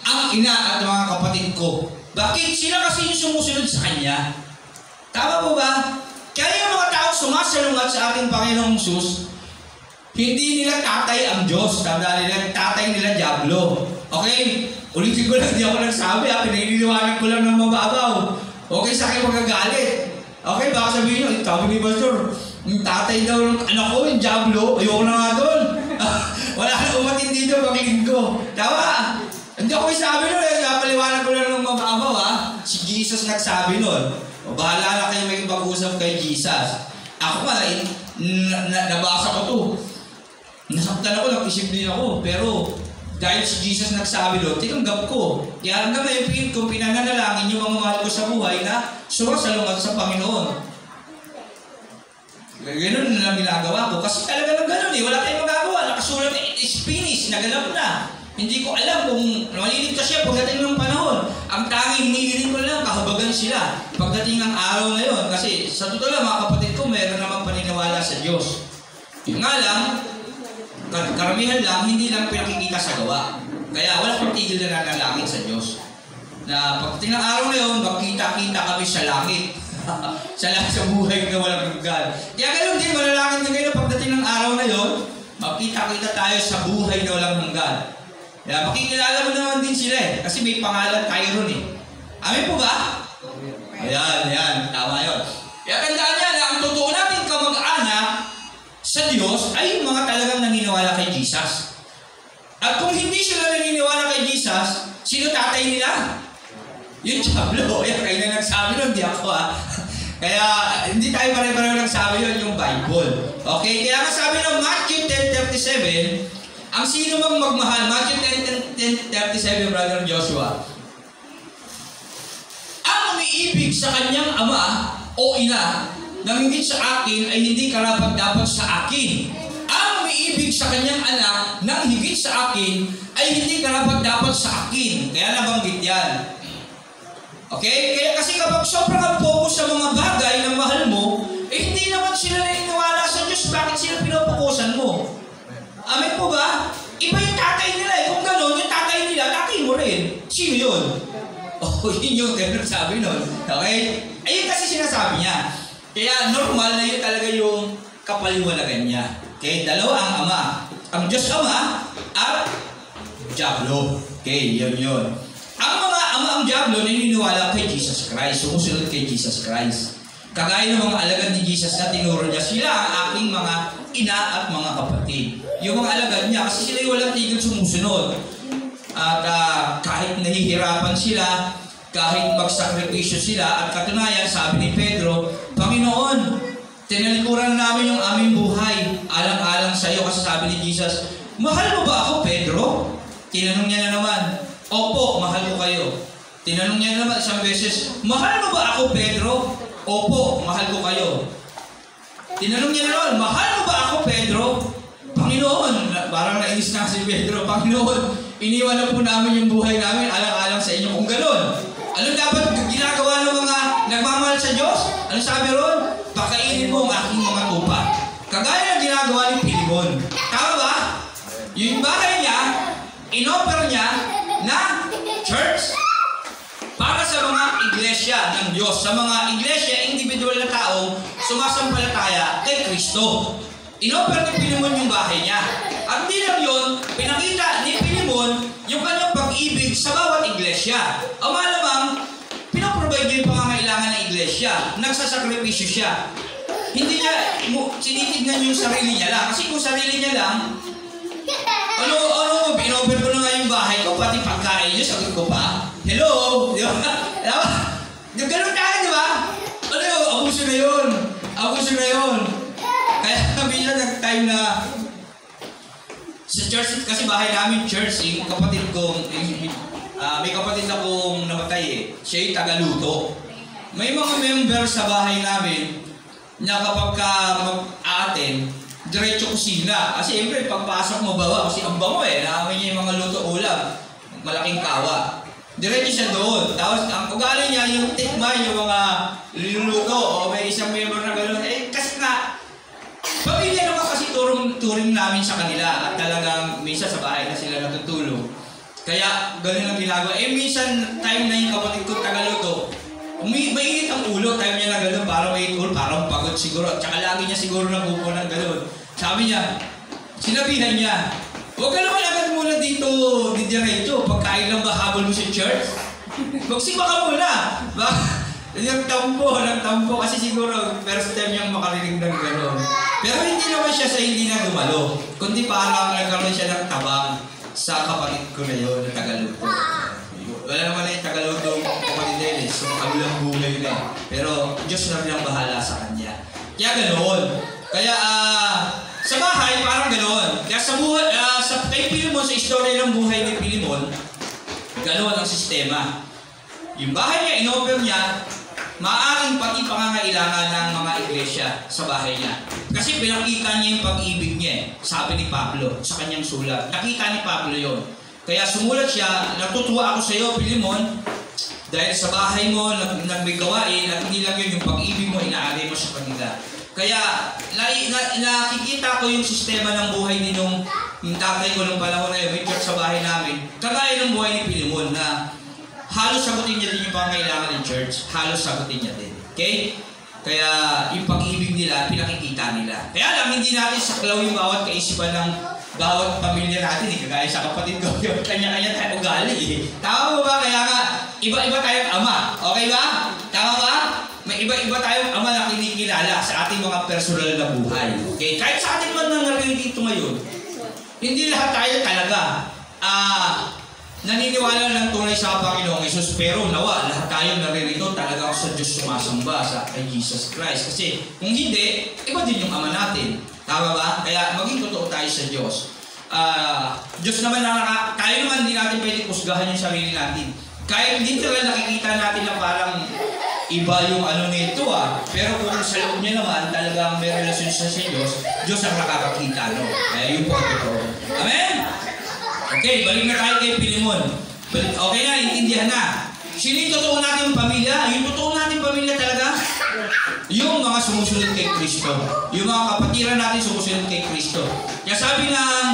ang ina at mga kapatid ko. Bakit? Sila kasi yung sumusunod sa kanya. Tama po ba? Kaya yung mga tao sumasalungat sa ating Panginoong Hesus, hindi nila tatay ang Diyos. Tandaan nila, tatay nila diablo. Okay? Ulitin ko lang, di ako nagsabi pinililiwanag ko lang ng mababaw. Okay, sa akin magagalit. Okay, baka sabihin nyo, sabi ni Pastor, yung tatay daw ng anak ko, yung diablo, ayoko na nga doon. Wala na umatin dito, pakingin ko. Tama? Hindi ako sabi nun, paliwanag ko lang ng mababaw Si Jesus nagsabi nun. Bahala na kayo may pag-usap kay Jesus. Ako nga, nabasa ko to. Nasaktan ako, nag-isip din ako, pero dahil si Jesus nagsabi doon, tinanggap ko. Kaya hanggang ngayon ko, pinananalangin yung mga mahal ko sa buhay na sumasalungat sa Panginoon. Ganun na lang ginagawa ko. Kasi talaga ng ganun wala tayong magagawa. Nakasulat it is finished, naganap na. Hindi ko alam kung maliligtas siya pagdating ng panahon. Ang tanging hinihiling ko lang, kahabagan sila pagdating ng araw na yun. Kasi sa totoo lang, mga kapatid ko, mayroon namang paniniwala sa Diyos. Yung nga lang, karamihan lang, hindi lang pinakikita sa gawa. Kaya wala pang tigil na nanalangin sa Diyos. Na pagdating ng araw na yun, magkita-kita kami sa langit. sa buhay na walang hanggan. Kaya ganoon din, manalangin din kayo pagdating ng araw na yun, magkita-kita tayo sa buhay na walang hanggan. Kaya makikilala mo naman din sila eh. Kasi may pangalan tayo ron eh. Amin po ba? Ayan, tama yun. Kaya tandaan niya na ang totoo natin kamag-anak sa Diyos ay yung mga talagang naniniwala kay Jesus. At kung hindi sila naniniwala kay Jesus, sino tatay nila? Yung Diablo. Kaya kayo na nagsabi nun, di ako ha. Kaya hindi tayo pare-pareho nagsabi yun, yung Bible. Okay? Kaya masabi ng Matthew 10:37, ang sino mang magmahal, Matthew 10:37, Brother Joshua, ang umiibig sa kanyang ama o ina nang higit sa akin ay hindi karapat-dapat sa akin. Ang umiibig sa kanyang anak nang higit sa akin ay hindi karapat-dapat sa akin. Kaya nabanggit yan. Okay? Kaya kasi kapag sobrang ang focus sa mga bagay na mahal mo, eh hindi naman sila naniniwala sa Diyos. Bakit sila pinopokusan mo? Amen po ba? Iba yung tatay nila eh. Kung gano'n, yung tatay nila, tatay mo rin. Sino yun? Oh, yun yung sabi nun. Okay? Ayun kasi sinasabi niya. Kaya normal na yun talaga yung kapaliwanagan niya. Okay? Dalawa ang ama. Ang Diyos Ama at Diablo. Okay? Yun. Ang mga ama ang Diablo naniniwala kay Jesus Christ. Sumusunod kay Jesus Christ. Kagaya ng mga alagad ni Jesus na tinuro niya, sila ang aking mga ina at mga kapatid. Yung mga alagad niya, kasi sila yung walang tigil sumusunod. At kahit nahihirapan sila, kahit magsakripisyo sila, at katunayan, sabi ni Pedro, Panginoon, tinalikuran namin yung aming buhay, alang-alang sa iyo, kasi sabi ni Jesus, mahal mo ba ako, Pedro? Tinanong niya na naman, opo, mahal ko kayo. Tinanong niya na naman isang beses, mahal mo ba ako, Pedro? Opo, mahal ko kayo. Tinanong niya na naman, mahal mo ba ako, Pedro? Panginoon, parang nainis na si Pedro, Panginoon, iniwan na po namin yung buhay namin, alang-alang sa inyo. Kung gano'n, ano dapat ginagawa ng mga nagmamahal sa Diyos? Ano sabi ron? Pakainin mo ang aking mga tupa. Kagaya ng ginagawa ni Pilimon. Tama ba? Yung bahay niya, inoffer niya na church para sa mga iglesia ng Diyos. Sa mga iglesia, individual na taong sumasampalataya kay Kristo. Inoffer ni Pilimon yung bahay niya. At hindi lang yun, pinakita ni Pilimon yung kanyang pag-ibig sa bawat iglesia. O malamang, pinaprovide niya yung pangangailangan ng iglesia. Nagsasakripisyo siya. Hindi niya sinitignan yung sarili niya lang. Kasi kung sarili niya lang, inoffer ko na nga yung bahay ko, pati pagkain niyo, sagot ko pa. Hello? Di ba? Ganun tayo, di ba? Abuso na yun. Kaya kami na nag-time na sa church, kasi bahay namin church, yung kapatid kong, may kapatid akong namatay eh. Siya yung tagaluto. May mga member sa bahay namin na kapag mag-a-attend, diretso kusina. Kasi siyempre, pagpasok mo bawa, kasi ang bango eh, naamin niya yung mga luto ulam, malaking kawa. Diretso siya doon. Tapos, ang ugali niya, yung tikman, yung mga luluto, o may isang member na gano'n. Eh, kasi nga, pamilya naman kasi turing namin sa kanila at talagang minsan sa bahay na sila natutulog. Kaya ganun ang ginagawa. Eh minsan time na yung kapatid ko tagaluto, mainit ang ulo, time niya na gano'n, parang mainit ulo, parang pagod siguro. At saka lagi niya siguro nagupo ng gano'n. Sabi niya, sinabihan niya, huwag ka naman agad muna dito didiretso, pagkain lang ba habol mo sa church? Magsiba ka muna. Yung tampo kasi siguro first time niyang makarinig ng gano'n. Pero hindi naman siya sa hindi na dumalo, kundi parang nagkaroon siya ng tabang sa kapatid ko na yun, na tagaluto. Wala naman na yung tagaluto kapatid Dennis, so makabilang buhay na. Pero Diyos na rin ang bahala sa kanya. Kaya gano'n. Kaya sa bahay parang gano'n. Kaya sa buhay, kay Pilimon, sa istorya ng buhay ni Pilimon, gano'n ang sistema. Yung bahay niya, inoffer niya, maaaring pati pangangailangan ng mga iglesia sa bahay niya. Kasi pinakita niya yung pag-ibig niya eh. Sabi ni Pablo sa kanyang sulat. Nakita ni Pablo yon. Kaya sumulat siya, natutuwa ako sa iyo, Pilimon, dahil sa bahay mo may gawain at hindi lang yun yung pag-ibig mo, inaagay mo sa kanila. Kaya nakikita ko yung sistema ng buhay ni nung tatay ko nung panahon na yun, may church sa bahay namin. Kagaya ng buhay ni Pilimon na halos sagutin niya din yung pangailangan ng church. Halos sagutin niya din. Okay? Kaya yung pag-ibig nila, pinakikita nila. Kaya lang, hindi natin saklaw yung bawat kaisipan ng bawat pamilya natin. Kagaya sa kapatid ko, kanya-kanya tayo ugali. Tama mo ba? Kaya nga, iba-iba tayong ama. Okay ba? Tama ba? May iba-iba tayong ama na kinikilala sa ating mga personal na buhay. Okay? Kahit sa ating man nangyari dito ngayon, hindi lahat tayo talaga naniniwala ng tunay sa Panginoong Hesus, pero nawa, lahat tayo naririto talagang sa Diyos sumasamba sa kay Jesus Christ. Kasi kung hindi, iba din yung ama natin. Tama ba? Kaya maging totoo tayo sa Diyos. Diyos naman tayo naman hindi natin pwede kusgahan yung sarili natin. Kahit literal nakikita natin na parang iba yung ano nito pero kung sa loob niya naman talagang may relasyon siya sa Diyos, Diyos ang nakakakita, no? Kaya yun po ang totoo. Amen? Okay, balik na tayo kay Pilimon. Okay na, intindihan na. Sino yung totoo natin pamilya? Yung totoo natin pamilya talaga? Yung mga sumusunod kay Kristo. Yung mga kapatiran natin sumusunod kay Kristo. Kaya sabi ng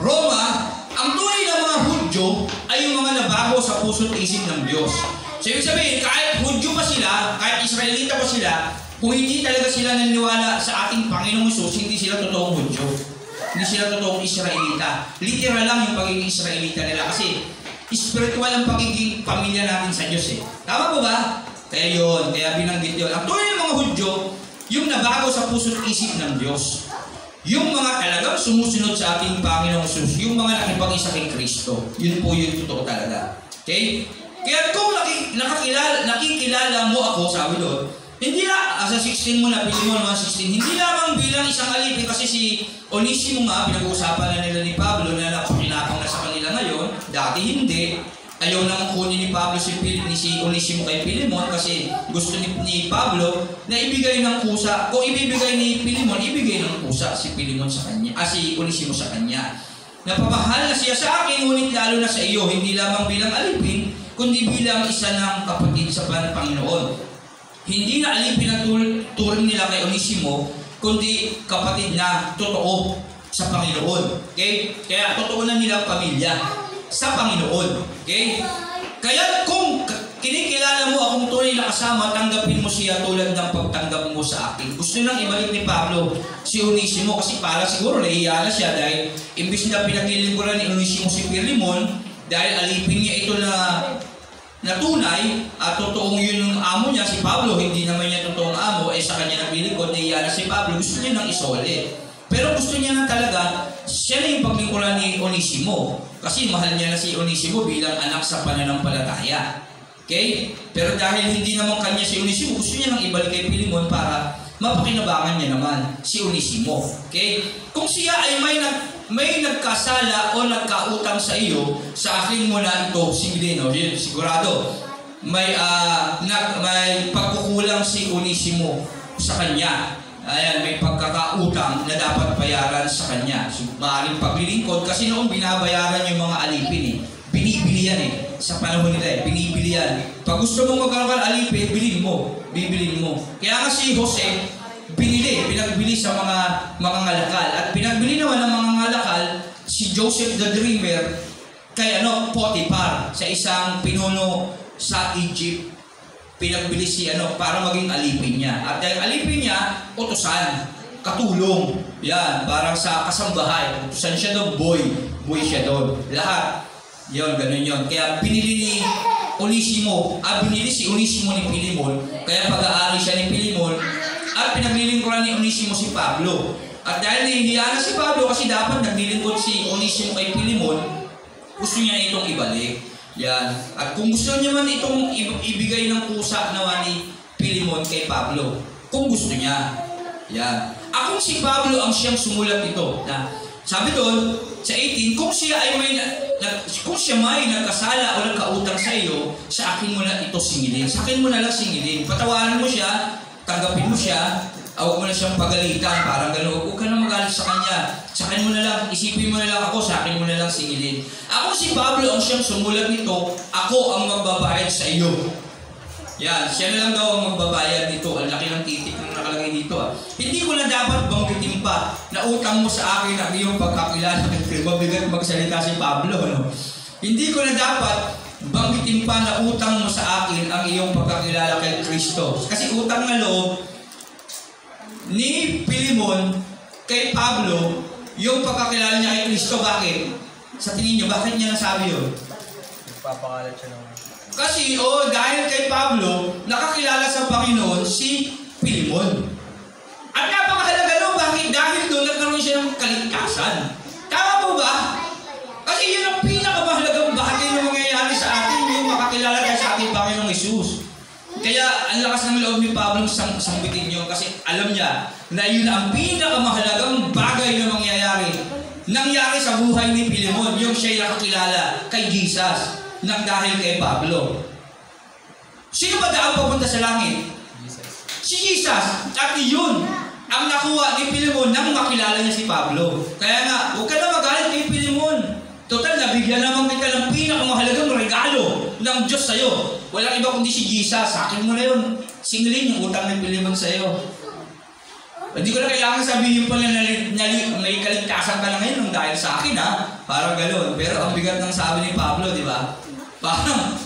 Roma, ang tunay na mga Hudyo ay yung mga nabago sa puso't isip ng Diyos. So, ibig sabihin, kahit Hudyo pa sila, kahit Israelita pa sila, kung hindi talaga sila naniniwala sa ating Panginoong Hesus, hindi sila totoong Hudyo. Hindi sila totoong Israelita. Literal lang yung pagiging Israelita nila kasi spiritual ang pagiging pamilya natin sa Diyos eh. Tama po ba? Kaya yun, kaya binanggit yun. Ang tunay ng mga Hudyo, yung nabago sa puso't isip ng Diyos. Yung mga talagang sumusunod sa ating Panginoong Hesus, yung mga nakipag-isa kay Kristo. Yun po yung totoo talaga. Okay? Kaya kung nakikilala mo ako, sabi doon, hindi na, sa 16 mo na, Pilimon mga 16, hindi lamang bilang isang alipin kasi si Onesimo nga, pinag-uusapan na nila ni Pablo na napakinapang na sa kanila ngayon, dati hindi. Ayaw naman kunin ni Pablo si Onesimo kay Pilimon kasi gusto ni Pablo na ibigay ng kusa. Kung ibibigay ni Pilimon, ibigay ng kusa si Pilimon sa kanya, si Onesimo sa kanya. Napamahal na siya sa akin, ngunit lalo na sa iyo, hindi lamang bilang alipin, kundi bilang isa ng kapatid sa Panginoon. Hindi na alipin ang turing nila kay Onesimo, kundi kapatid na totoo sa Panginoon. Okay? Kaya totoo na nilang pamilya sa Panginoon. Okay? Kaya kung kinikilala mo akong tunay na kasama, tanggapin mo siya tulad ng pagtanggap mo sa akin. Gusto nang ibalik ni Pablo si Onesimo kasi para siguro nahiya na siya dahil imbis na pinaglilingkuran ni Onesimo si Pilimon, dahil alipin niya ito na tunay at totoong yun yung amo niya, si Pablo, hindi naman niya totoong amo, sa kanya naglilingkod, nahiya na si Pablo, gusto niya nang isole. Pero gusto niya na talaga, siya na yung paglingkuran ni Onesimo. Kasi mahal niya na si Onesimo bilang anak sa pananampalataya. Okay? Pero dahil hindi naman kanya si Onesimo, gusto niya nang ibalik kay Pilimon para mapakinabangan niya naman si Onesimo. Okay? Kung siya ay may nagkasala o nagkautang sa iyo, sa akin mo na ito singilin. Sigurado, may pagkukulang si Onesimo sa kanya. Ayan, may pagkakautang na dapat bayaran sa kanya. So, maaaring paglilingkod kasi noon binabayaran yung mga alipin Binibili yan sa panahon nila binibili yan. Pag gusto mong magkaroon ng alipin, bilhin mo. Bibilin mo. Kaya nga si Jose, pinagbili sa mga ngalakal. At pinagbili naman ng mga ngalakal si Joseph the Dreamer kay Potiphar sa isang pinuno sa Egypt. Pinagbili para maging alipin niya. At dahil alipin niya, utusan, katulong. Yan, parang sa kasambahay. Utusan siya doon, boy siya doon. Lahat. Yan, ganun yun. Kaya binili ni Onesimo, binili si Onesimo ni Pilimon. Kaya pag-aari siya ni Pilimon, at pinaglilingkuran ni Onesimo si Pablo. At dahil nahihiya na si Pablo kasi dapat naglilingkod si Onesimo kay Pilimon, gusto niya itong ibalik. Yan. At kung gusto niya man itong ibigay ng kusa naman ni Pilimon kay Pablo, kung gusto niya. Yan. Kung si Pablo ang siyang sumulat ito, sabi doon, sa 18, kung siya may nagkasala o nagkautang sa iyo, sa akin mo na ito singilin. Sa akin mo na lang singilin. Patawaran mo siya, tanggapin mo siya, huwag mo na siyang pagalitan, parang gano'n. Huwag ka na magalit sa kanya. Sa akin mo na lang, isipin mo na lang ako, sa akin mo na lang singilin. Si Pablo ang siyang sumulat nito, ako ang magbabayad sa iyo. Yan, siya na lang daw ang magbabayad dito. Ang laki ng titik na nakalagay dito. Hindi ko na dapat banggitin pa na utang mo sa akin ang iyong pagkakilala. Mabigat magsalita si Pablo. Hindi ko na dapat banggitin pa na utang mo sa akin ang iyong pagkakilala kay Kristo. Kasi utang na loob ni Pilimon kay Pablo yung pagkakilala niya kay Kristo. Bakit? Sa tingin niyo, bakit niya nasabi yun? Nagpapakalat siya ng... Kasi, dahil kay Pablo, nakakilala sa Panginoon si Pilimon. At napakahalaga nun, bakit? Dahil doon nagkaroon siya ng kaligtasan. Tama po ba? Kasi yun ang pinakamahalagang bagay na mangyayari sa atin, yung makakilala tayo sa ating Panginoong Hesus. Kaya, ang lakas ng loob ni Pablo sambitin nyo kasi alam niya na yun ang pinakamahalagang bagay na nangyari sa buhay ni Pilimon, yung siya'y nakakilala kay Jesus nang dahil kay Pablo. Sino ba daang papunta sa langit? Jesus. Si Jesus. At yun ang nakuha ni Pilimon nang makilala niya si Pablo. Kaya nga, huwag ka na magalit kay Pilimon. Total, nabigyan naman kita ng pinakamahalagang regalo ng Diyos sa'yo. Walang iba kundi si Jesus. Sa akin mo na yun. Singilin yung utang ni Pilimon sa'yo. Hindi ko na kailangan sabihin pa na may kaligtasan ka na ngayon dahil sa akin, ha? Parang gano'n. Pero ang bigat ng sabi ni Pablo, di ba? Parang,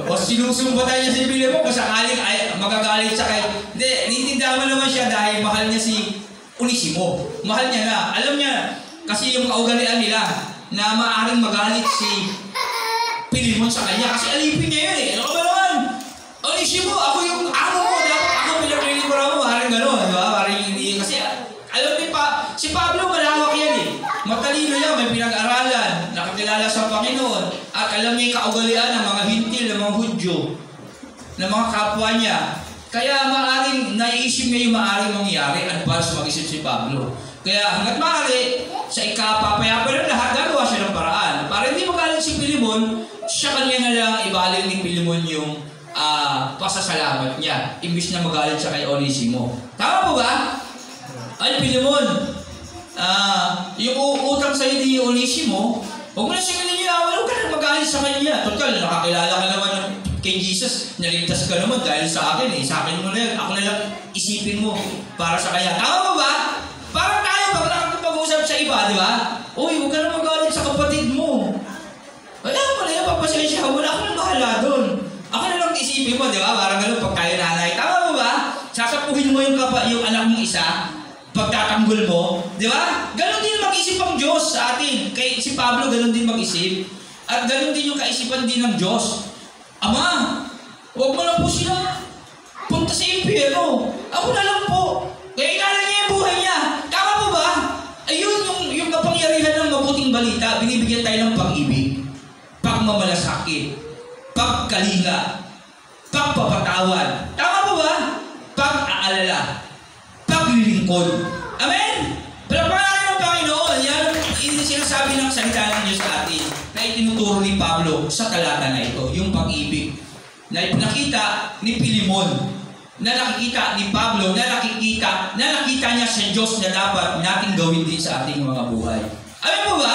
o sinusumbatan niya si Pilimon kung sakaling magagalit siya kay... Hindi, nitindahan mo naman siya dahil mahal niya si Onesimo. Mahal niya na. Alam niya, kasi yung kaugalian nila na maaaring magalit si Pilimon sa kanya. Kasi alipin niya yun eh. Ano ka ba naman? Onesimo, ako yung amo mo. Dapat ako pinag-release mo mo. Parang gano'n, di ba? Parang hindi. Kasi alam niyo pa, si Pablo malawak yan eh. Matalino yan, may pinag-aralan, nakakilala sa Panginoon. At alam niya yung kaugalian ng mga hintil, ng mga Hudyo, ng mga kapwa niya. Kaya maaaring naiisip niya yung maaaring mangyari. Advance mag-isip si Pablo. Kaya hanggat maaari, sa ikapapayapa ng lahat, gagawa siya ng paraan. Para hindi magalit si Pilimon, siya kanya na lang ibaling ni Pilimon yung pasasalamat niya. Imbis na magalit siya kay Onesimo. Tama po ba? Ay, Pilimon, yung utang sa'yo ni Onesimo, huwag mo na singilin niya, huwag ka na magalit sa kanya. Total, nakakilala ka naman kay Jesus, naligtas ka naman dahil sa akin eh. Sa akin mo na yan, ako na lang isipin mo para sa kanya. Tama mo ba? Parang tayo pag nakakapag-usap sa iba, di ba? Uy, huwag ka na magalit sa kapatid mo. Wala mo na yan, papasensya, wala ka na bahala doon. Ako na lang isipin mo, di ba? Parang gano'n, pag tayo nanay. Tama mo ba? Sasapuhin mo yung anak mong isa, pagtatanggol mo, di ba? Ganon din mag-isip ang Diyos sa atin. Kay si Pablo, ganon din mag-isip. At ganon din yung kaisipan din ng Diyos. Ama, huwag mo lang po sila punta sa impyerno. Ako na lang po. Kaya inala niya yung buhay niya. Tama po ba? Ayun yung kapangyarihan ng mabuting balita. Binibigyan tayo ng pag-ibig, pagmamalasakit, pagkalinga, pagpapatawad. Tama po ba? Pag-aalala, paglilingkod. Amen? Pero pangalan ng Panginoon, yan hindi sinasabi ng salita ng Diyos sa atin na itinuturo ni Pablo sa talata na ito, yung pag-ibig na ipinakita ni Pilimon, na nakikita ni Pablo, na nakita niya sa Diyos na dapat natin gawin din sa ating mga buhay. Alam mo ba?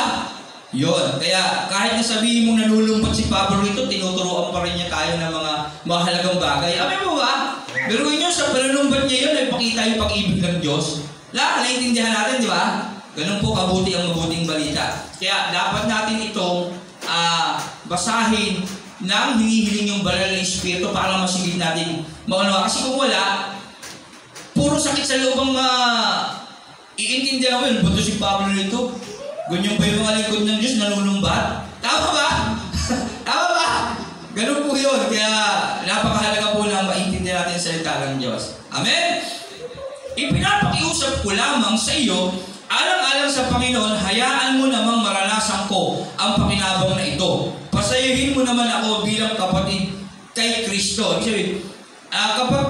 Yun. Kaya kahit na sabihin mong nanulumpat si Pablo ito, tinuturoan pa rin niya tayo ng mga mahalagang bagay. Alam mo ba? Pero nyo, sa pananumpat niya yun, ay pakita yung pag-ibig ng Diyos. Naiintindihan natin, di ba? Ganun po kabuti ang mabuting balita. Kaya dapat natin itong basahin ng hinihiling yung banal na Espiritu para masigit natin maunawa. Kasi kung wala, puro sakit sa loob ang iintindihan ko yun. Buto si Pablo nito. Ganyan ba yung mga lingkod ng Diyos nanulumbat? Tama ba? Tama ba? Ganun po yun. Kaya napakahalaga po na maintindihan natin sa salita ng Diyos. Amen? Ipinapakiusap ko lamang sa iyo, alang-alang sa Panginoon, hayaan mo namang maranasan ko ang pakinabang na ito. Pasayahin mo naman ako bilang kapatid kay Kristo. Ibig sabihin, kapag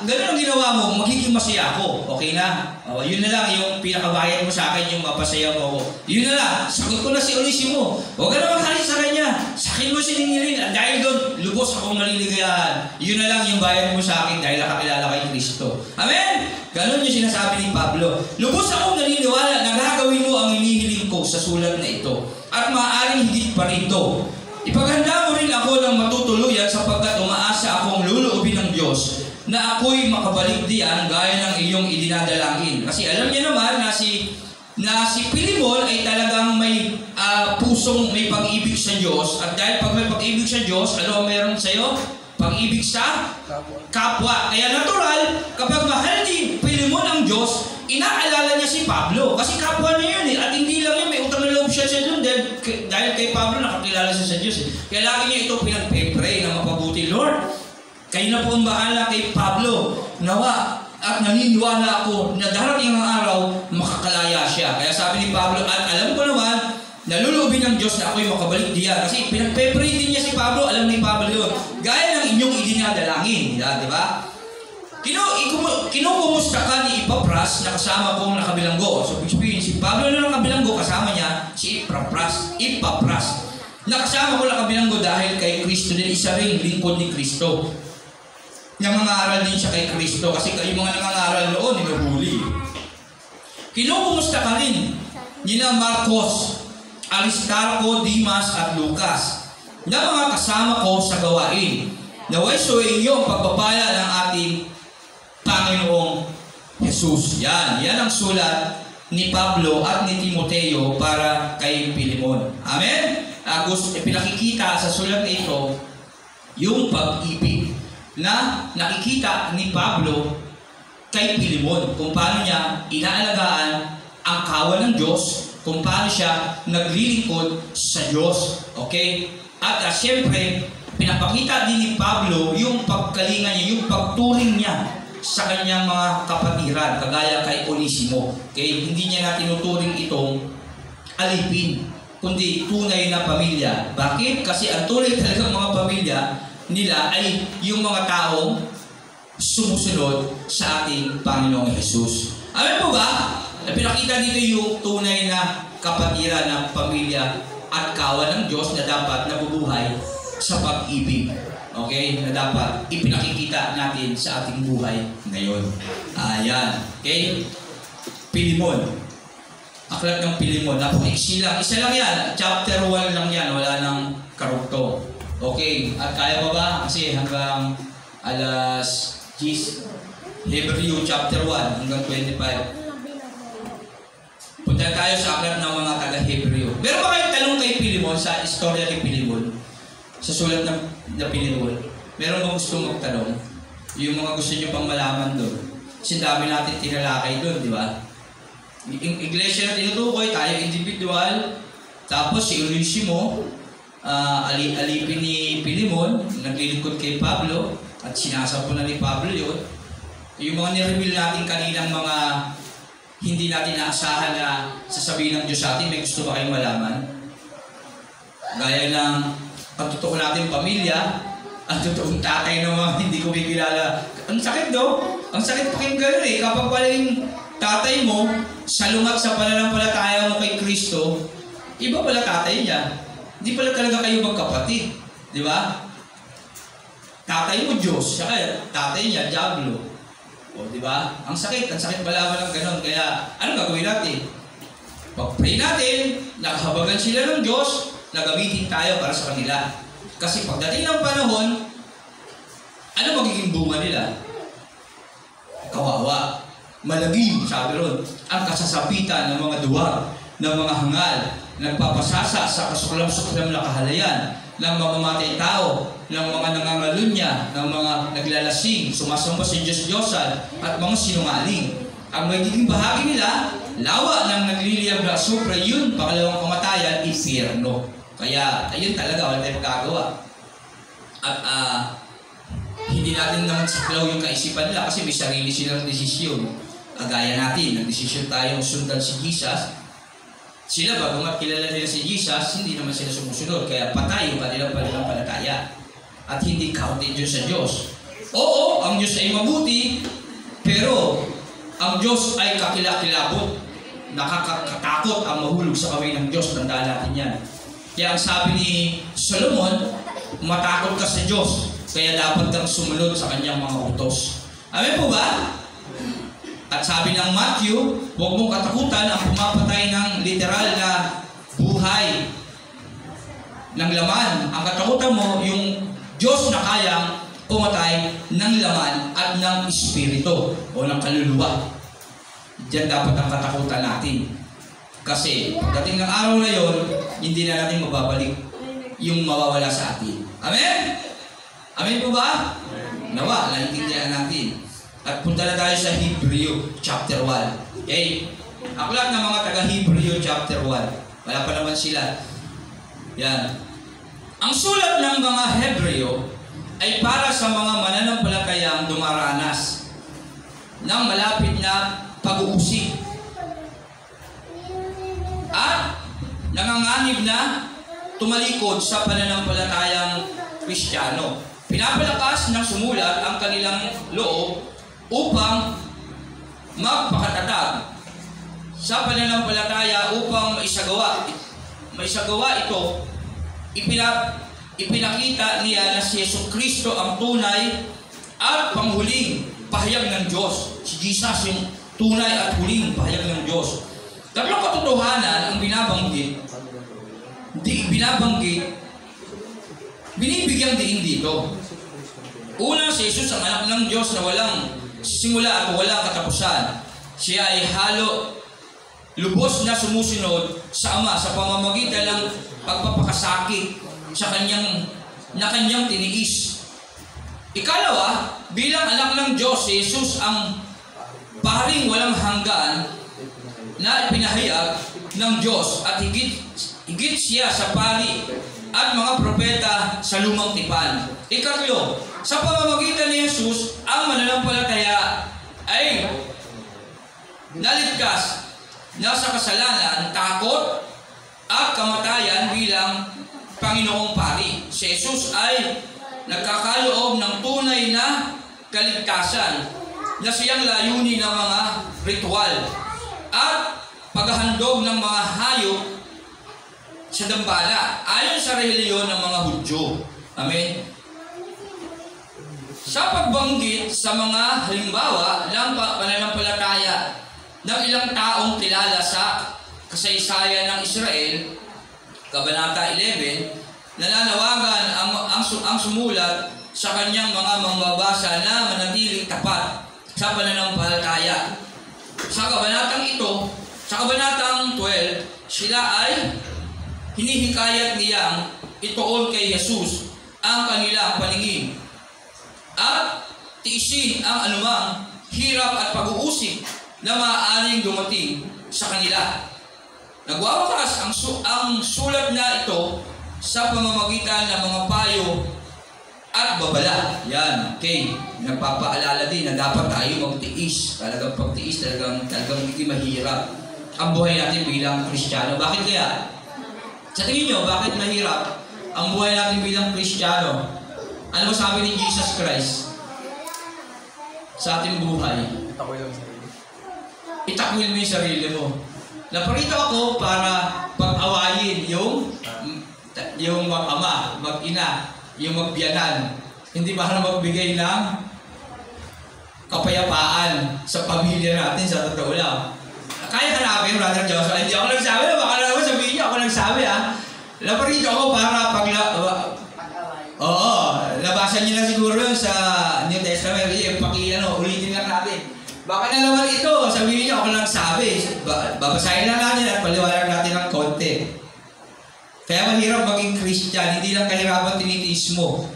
ganun ang ginawa mo, magiging masaya ako. Okay na? Yun na lang yung pinakabayad mo sa akin, yung mapasaya mo ako. Yun na lang. Sagot ko na si Onesimo. Huwag ka na maghalit sa kanya. Sa akin mo siningilin. Dahil doon, lubos akong naliligayahan. Yun na lang yung bayad mo sa akin dahil nakakilala kay Kristo. Amen? Ganun yung sinasabi ni Pablo. Lubos akong naniniwala na gagawin mo ang hinihiling ko sa sulat na ito. At maaaring higit pa rito. Ipaghanda mo rin ako ng matutuluyan sapagkat umaasa akong luluubin ng Diyos na ako'y makabalik diyan gaya ng iyong idinadalangin. Kasi alam niya naman na si Pilimon ay talagang may pusong may pag-ibig sa Diyos. At dahil pag may pag-ibig sa Diyos, ano ang meron sa'yo? Pag-ibig sa kapwa. Kaya natural, kapag mahal ni Pilimon ang Diyos, inaalala niya si Pablo. Kasi kapwa niya yun eh. At hindi lang yun, may utang na loob siya doon. Dahil kay Pablo, nakakilala siya sa Diyos eh. Kaya lagi niya ito pinag-pray na mapabuti. Lord, kayo na po ang bahala kay Pablo. Nawa, at naniniwala ako na darating ang araw, makakalaya siya. Kaya sabi ni Pablo, at alam ko naman, nalulubin ng Diyos na ako'y makabalik diyan. Kasi pinag-pray din niya si Pablo, alam ni Pablo yun. Gaya ng inyong idinadalangin. Di ba? Kinukumusta ka ni Epapras na kasama kong nakabilanggo. So, si Pablo na nakabilanggo, kasama niya si Epapras. Nakasama ko nakabilanggo dahil kay Kristo din, isa rin lingkod ni Kristo. Nangangaral din siya kay Kristo kasi kayo mga nangangaral noon, inuhuli. Kinukumusta ka rin nina Marcos, Aristarco, Dimas at Lucas na mga kasama ko sa gawain. Naway suwayin niyo ang pagpapala ng ating Panginoong Jesus. Yan ang sulat ni Pablo at ni Timoteo para kay Pilimon. Amen? Pinakikita sa sulat na ito yung pag-ibig na nakikita ni Pablo kay Pilimon. Kung paano niya inaalagaan ang kawan ng Diyos, kung paano siya naglilingkod sa Diyos. Okay? At siyempre, pinapakita din ni Pablo yung pagkalinga niya, yung pagturing niya sa kanyang mga kapatiran, kagaya kay Onesimo. Okay? Hindi niya na tinuturing itong alipin, kundi tunay na pamilya. Bakit? Kasi ang tunay talagang mga pamilya nila ay yung mga taong sumusunod sa ating Panginoong Jesus. Amen po ba? Pinakita dito yung tunay na kapatiran ng pamilya at kawan ng Diyos na dapat nabubuhay sa pag-ibig. Okay? Na dapat ipinakikita natin sa ating buhay ngayon. Ayan. Okay? Pilimon. Aklat ng Pilimon. Napakaiksi lang. Isa lang yan. Chapter 1 lang yan. Wala nang karugtong. Okay. At kaya pa ba? Kasi hanggang alas 10. Hebrew chapter 1 hanggang 25. Punta tayo sa aklat ng mga taga-Hebreo. Meron ba kayong tanong kay Pilimon sa istorya ni Pilimon? Sa sulat ng Pilimon? Meron bang gusto magtanong? Yung mga gusto nyo pang malaman doon. Kasi dami natin tinalakay doon, di ba? Yung iglesia na tinutukoy, tayo individual. Tapos si Onesimo, alipin ni Pilimon, naglilingkod kay Pablo, at sinasapo na ni Pablo yun. Yung mga nireveal natin kaninang mga hindi natin naasahan na sasabihin ng Diyos sa atin, may gusto ba kayong malaman? Gaya ng ang totoo natin pamilya, ang totoong tatay ng mga hindi ko kilala. Ang sakit do? Ang sakit pakinggan eh. Kapag pala yung tatay mo, salungat sa pananampalataya mo kay Kristo, iba pala tatay niya. Hindi pala talaga kayo magkapatid. Di ba? Tatay mo Diyos, saka tatay niya, Diablo. O, di ba? Ang sakit malaman ng ganon. Kaya, ano gagawin natin? Pag-pray natin, nakahabagan sila ng Diyos, nagamitin tayo para sa kanila. Kasi pagdating ng panahon, ano magiging bunga nila? Kawawa. Malagim, sabi ron. Ang kasasapitan ng mga duwag, ng mga hangal, nagpapasasa sa kasuklam-suklam na kahalayan, ng mamamatay tao, ng mga nangangalunya, ng mga naglalasing, sumasamba sa Diyos-Diyosan, at mga sinungaling. Ang magiging bahagi nila, lawa ng nagliliyab na supra, yun, pangalawang kamatayan, infierno. Kaya, ayun talaga, wala tayong magagawa. At hindi natin naman saklaw yung kaisipan nila kasi may sarili silang desisyon. Kagaya natin, nagdesisyon tayong sundan si Jesus. Sila, bagamat kilala nila si Jesus, hindi naman sila sumusunod. Kaya patay yung kanilang pananampalataya. At hindi counted yun sa Diyos. Oo, ang Diyos ay mabuti, pero ang Diyos ay kakilakilabot. Nakakatakot ang mahulog sa kamay ng Diyos. Tandaan natin yan. Kaya ang sabi ni Solomon, matakot ka sa Diyos, kaya dapat kang sumunod sa kanyang mga utos. Amen po ba? At sabi ng Matthew, huwag mong katakutan ang pumapatay ng literal na buhay ng laman. Ang katakutan mo, yung Diyos na kayang pumatay ng laman at ng espiritu o ng kaluluwa. Diyan dapat ang katakutan natin. Kasi pagdating ng araw na yon, hindi na natin mababalik yung mawawala sa atin. Amen? Amen po ba? Nawa, naintindihan natin. At punta na tayo sa Hebreo chapter 1. Okay? Aklat ng mga taga-Hebreo chapter 1. Wala pa naman sila. Yan. Ang sulat ng mga Hebreo ay para sa mga mananampalatayang dumaranas ng malapit na pag-uusig at nanganganib na tumalikod sa pananampalatayang Kristiyano. Pinapalakas ng sumulat ang kanilang loob upang magpakatatag sa pananampalataya upang maisagawa ito. Ipinakita niya na si Jesucristo ang tunay at panghuling pahayag ng Diyos. Si Jesus yung tunay at huling pahayag ng Diyos. Tatlong katotohanan ang binabanggit, binibigyang diin dito. Una, si Jesus ang anak ng Diyos na walang simula at walang katapusan. Siya ay lubos na sumusunod sa Ama sa pamamagitan ng pagpapakasakit na kanyang tiniis. Ikalawa, bilang anak ng Diyos, si Jesus ang paring walang hanggan na ipinahayag ng Diyos at higit siya sa pari at mga propeta sa lumang tipan. Ikatlo, sa pamamagitan ni Jesus, ang mananampalataya ay naligtas na sa kasalanan, takot at kamatayan bilang Panginoong Pari. Si Jesus ay nagkakaloob ng tunay na kaligtasan na siyang layunin ng mga ritual at paghahandog ng mga hayop sa dambana ayon sa relihiyon ng mga Hudyo. Amen. Sa pagbanggit sa mga halimbawa ng pananampalataya ng ilang taong kilala sa kasaysayan ng Israel, Kabanata 11, nananawagan ang sumulat sa kanyang mga mambabasa na manatiling tapat sa pananampalataya. Sa kabanatang 12, sila ay hinihikayat niyang ituon kay Jesus ang kanilang paningin at tiisin ang anumang hirap at pag-uusig na maaaring dumating sa kanila. Nagwawakas ang sulat na ito sa pamamagitan ng mga payo at babala. Yan, okay. Nagpapaalala din na dapat tayo magtiis. Talagang pagtiis, talagang hindi mahirap ang buhay natin bilang Kristiyano. Bakit kaya? Sa tingin nyo, bakit mahirap ang buhay natin bilang Kristiyano? Ano ba sabi ni Jesus Christ sa ating buhay? Itakwil mo yung sarili mo. Naparito ako para pag-awayin yung mag-ama, mag-ina, yung magbiyanan. Hindi para magbigay ng kapayapaan sa pamilya natin, sa totoo lang. Kaya hanapin, Brother Joshua. Hindi ako nagsabi na, baka naman sabihin niyo ako nagsabi ha. Naparito ako para labasan niyo na siguro yun sa New Testament. Ulitin lang natin. Baka na naman ito, sabihin niyo ako nagsabi. Babasahin lang natin at paliwanag natin ng konti. Kaya mahirap maging Christian, hindi lang kahirapan tinitiis mo.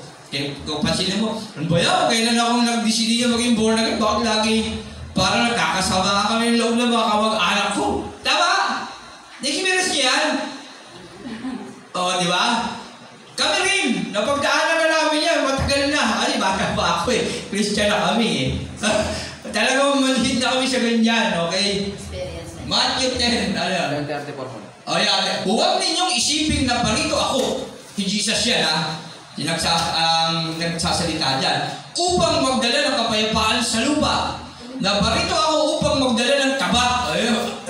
Kung pansinin mo, ano ba yan? Kailan akong nag-decide maging born again? Bakit lagi parang nagkakasama kami ng loob ng mga kamag-anak ko? Tama? Nakikimeras niya yan? Oo, di ba? Kami rin, napagdaanan na namin yan, matagal na. Kasi bata pa ako eh. Christian na kami eh. Talagang manhid na kami sa ganyan, okay? Matthew 10, ano? 34. O yan, huwag ninyong isipin na parito ako. Si Jesus yan ha. Nagsasalita dyan. Upang magdala ng kapayapaan sa lupa. Na parito ako upang magdala ng tabak.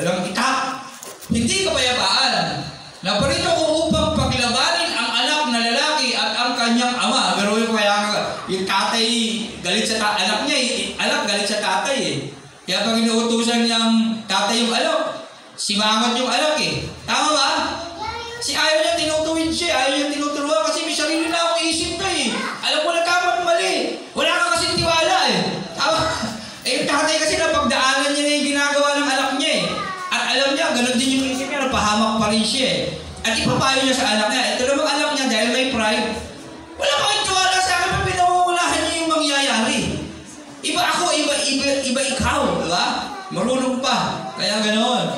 Alam itak. Hindi kapayapaan. Na parito ako upang paglabanin ang anak na lalaki at ang kanyang ama. Pero yung tatay galit sa anak niya anak galit sa tatay eh. Kaya pag inuutusan niyang tatay yung anak, simangot yung anak eh. Tama ba? Ayaw niya tinutuwid siya, ayaw niya tinuturuan kasi may sarili na akong isip na eh. Alam mo na tama at mali. Wala ka kasi tiwala eh. Tama? Yung tatay kasi napagdaanan niya na yung ginagawa ng anak niya eh. At alam niya, ganun din yung isip niya. ipapayo niya sa anak niya. Ito namang anak niya dahil may pride. Wala kang tiwala sa akin, pinangungunahan niyo yung mangyayari. Iba ako, iba ikaw, di ba? Marunong pa. Kaya ganoon.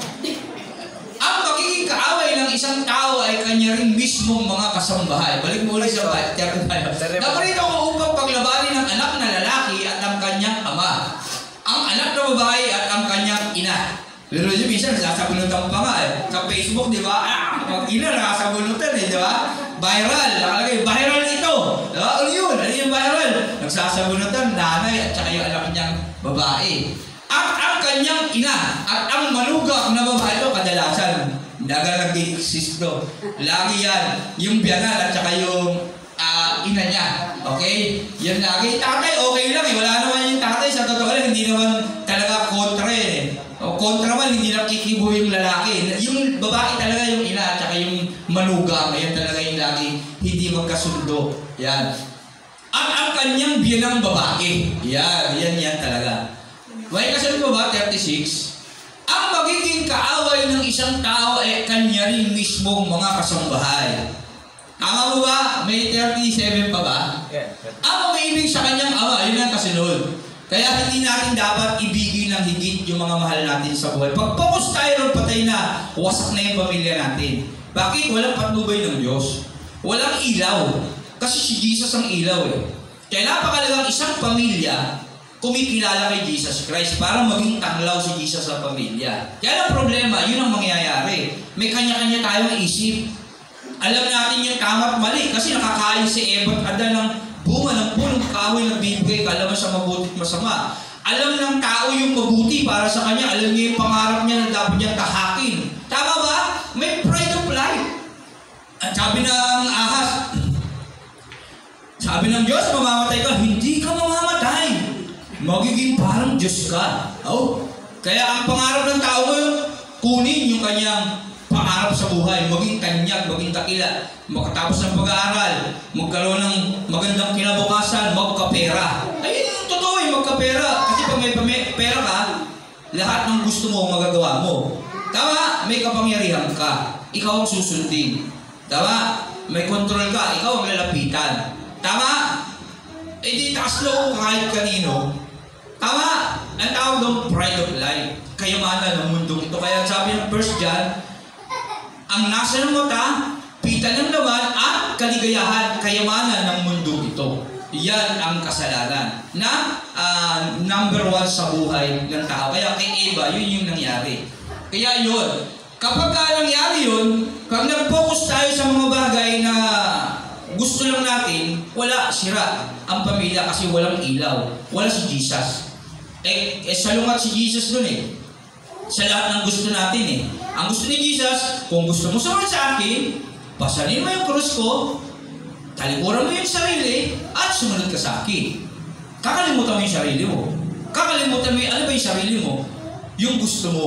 Ang magiging kaaway ng isang tao ay kanya rin mismong mga kasambahay. Balik mo ulit sa chapter 5. Naparito ko upang paglabanin ng anak na lalaki at ang kanyang ama, ang anak na babae at ang kanyang ina. Pero yung minsan, nasasabunutan pa nga eh. Sa Facebook, di ba? Ang ina, nakasabunutan eh, di ba? Viral, nakalagay, viral ito. Diba? Ano yun? Ano yung viral? Nagsasabunutan, nanay at saka yung anak niyang babae. At ang kanyang ina at ang manugak na babae ito, kadalasan, nag-exist to. Lagi yan, yung biyanal at saka yung ina niya. Okay? Yan lagi. Tatay, okay lang eh. Wala naman yung tatay. Sa totoo lang, hindi naman talaga kontra eh. O kontra man, hindi nakikibo yung lalaki. Yung babae talaga yung ina at saka yung manugang. Yan talaga yung lagi hindi magkasundo. Yan. At ang kanyang biyanang babae. Yan talaga. May kasabi mo ba, 36? Ang magiging kaaway ng isang tao ay kanya rin mismong mga kasambahay. Tama mo ba? May 37 pa ba? Yeah. Ang umiibig sa kanyang ama, yun ang kasunod. Kaya hindi natin dapat ibigin ng higit yung mga mahal natin sa buhay. Pag focus tayo ron, patay na, wasak na yung pamilya natin. Bakit? Walang patnubay ng Diyos. Walang ilaw. Kasi si Jesus ang ilaw eh. Kaya napakalagang isang pamilya kumikilala kay Jesus Christ para maging tanglaw si Jesus sa pamilya. Kaya ang problema, yun ang mangyayari. May kanya-kanya tayong isip. Alam natin yung tama at mali kasi nakakain si Eva at Adan ng bunga ng punong kahoy na bibigay kalaman sa mabuti at masama. Alam ng tao yung mabuti para sa kanya. Alam niya yung pangarap niya na dapat niyang tahakin. Tama ba? May pride of life. At sabi ng ahas, sabi ng Diyos, mamamatay ka. Hindi ka mamamatay. Magiging parang Diyos ka. Oh. Kaya ang pangarap ng tao ngayon, kunin yung kanyang pangarap sa buhay, maging tanyag, maging dakila, makatapos ng pag-aaral, magkaroon ng magandang kinabukasan, magkapera. Ayun yung totoo eh, magkapera. Kasi pag may pera ka, lahat ng gusto mo magagawa mo. Tama? May kapangyarihan ka. Ikaw ang susundin. Tama? May control ka. Ikaw ang lalapitan. Tama? Eh di taas loob kahit kanino. Tama? Ang tawag doon, pride of life. Kayamanan ng mundong ito. Kaya sabi ng 1 John, ang nasa ng mata, pita ng laman, at kaligayahan, kayamanan ng mundo ito. Yan ang kasalanan na number 1 sa buhay ng tao. Kaya kay Eva, yun yung nangyari. Kaya yun, kapag nangyari yun, pag nag-focus tayo sa mga bagay na gusto lang natin, wala, sira ang pamilya kasi walang ilaw. Wala si Jesus. Salungat si Jesus dun eh. Sa lahat ng gusto natin eh. Ang gusto ni Jesus, kung gusto mo sumunod sa akin, pasalin mo yung krus ko, talikuran mo yung sarili, at sumunod ka sa akin. Kakalimutan mo yung sarili mo. Kakalimutan mo yung ano ba yung sarili mo? Yung gusto mo.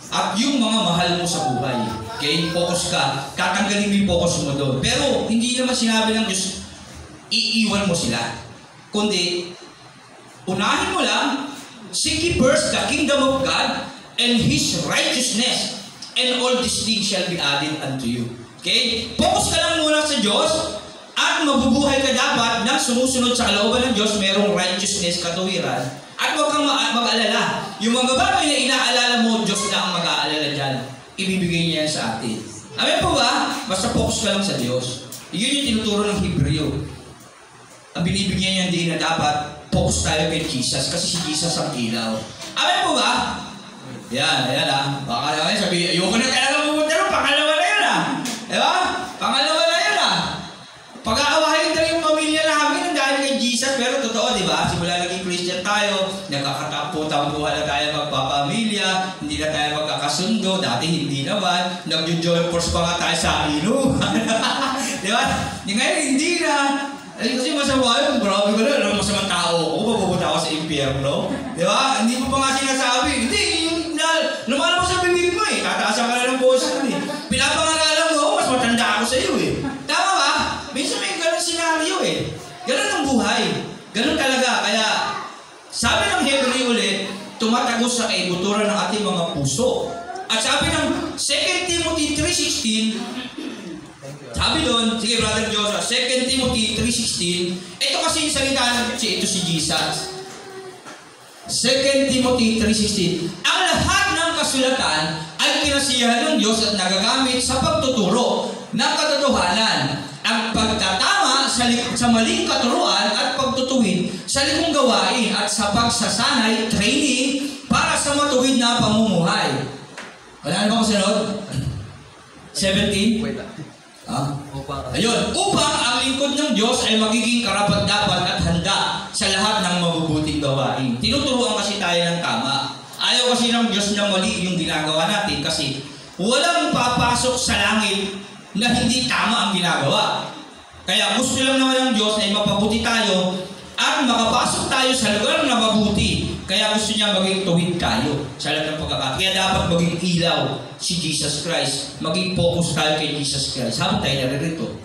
At yung mga mahal mo sa buhay. Okay? Focus ka. Tatanggalin mo yung focus mo doon. Pero, hindi naman sinabi ng Diyos, iiwan mo sila. Kundi, unahin mo lang, seek ye first the kingdom of God and His righteousness, and all these things shall be added unto you. Okay? Focus ka lang muna sa Diyos, at mabubuhay ka dapat na sumusunod sa kalooban ng Diyos, merong righteousness, katuwiran, at huwag kang mag-alala. Yung mga bagay na inaalala mo, Diyos na ang mag-aalala dyan. Ibibigay niya yan sa atin. Amen po ba? Basta focus ka lang sa Diyos. Yun yung tinuturo ng Hebreo. Ang binibigyan niya din na dapat focus tayo kay Jesus kasi si Jesus ang ilaw. Amen po ba? Yan ah. Baka naman sabi, ayoko na talaga pumunta rin, pangalawa na yun ah. Diba? Pangalawa na yun ah. Pag-aawahin tayo yung pamilya namin dahil kay Jesus, pero totoo, di ba? Simula naging Christian tayo, nagkakatampo-tampuhan na tayo magpapamilya, hindi na tayo magkakasundo, dati hindi naman, nag-join force pa nga tayo sa inuman. Di ba? Ngayon hindi na. Kasi masama yun, grabe ko na, masamang tao ko, mapupunta ako sa impyerno. Di ba? Hindi mo pa nga sinasabi. Hindi, lumalabas sa bibig mo eh. Tataasan ka na ng boses mo eh. Pinapangaralan mo, mas matanda ako sa iyo eh. Tama ba? Minsan may ganun senaryo eh. Ganun ang buhay. Ganun talaga. Kaya, sabi ng Hebreo ulit, tumatagos sa kaibuturan ng ating mga puso. At sabi ng 2 Timothy 3:16, Sabi doon, sige Brother Joshua, 2 Timothy 3:16, ito kasi yung salita ng ito si Jesus. 2 Timothy 3:16, ang lahat ng kasulatan ay kinasiyahan ng Diyos at nagagamit sa pagtuturo ng katotohanan, ang pagtatama sa maling katuruan at pagtutuwid sa limong gawain at sa pagsasanay, training para sa matuwid na pamumuhay. Wala na ba ko sunod? 17? Wait lang. Ayun, upang ang lingkod ng Diyos ay magiging karapat-dapat at handa sa lahat ng mabubuting gawain. Tinuturuan kasi tayo ng tama. Ayaw kasi ng Diyos na mali yung ginagawa natin kasi walang papasok sa langit na hindi tama ang ginagawa. Kaya gusto lang naman ng Diyos na mapabuti tayo at makapasok tayo sa lugar na mabuti. Kaya gusto niya maging tuwid tayo sa lahat ng pagkakataon. Kaya dapat maging ilaw si Jesus Christ. Maging focus tayo kay Jesus Christ. Habang tayo naririto.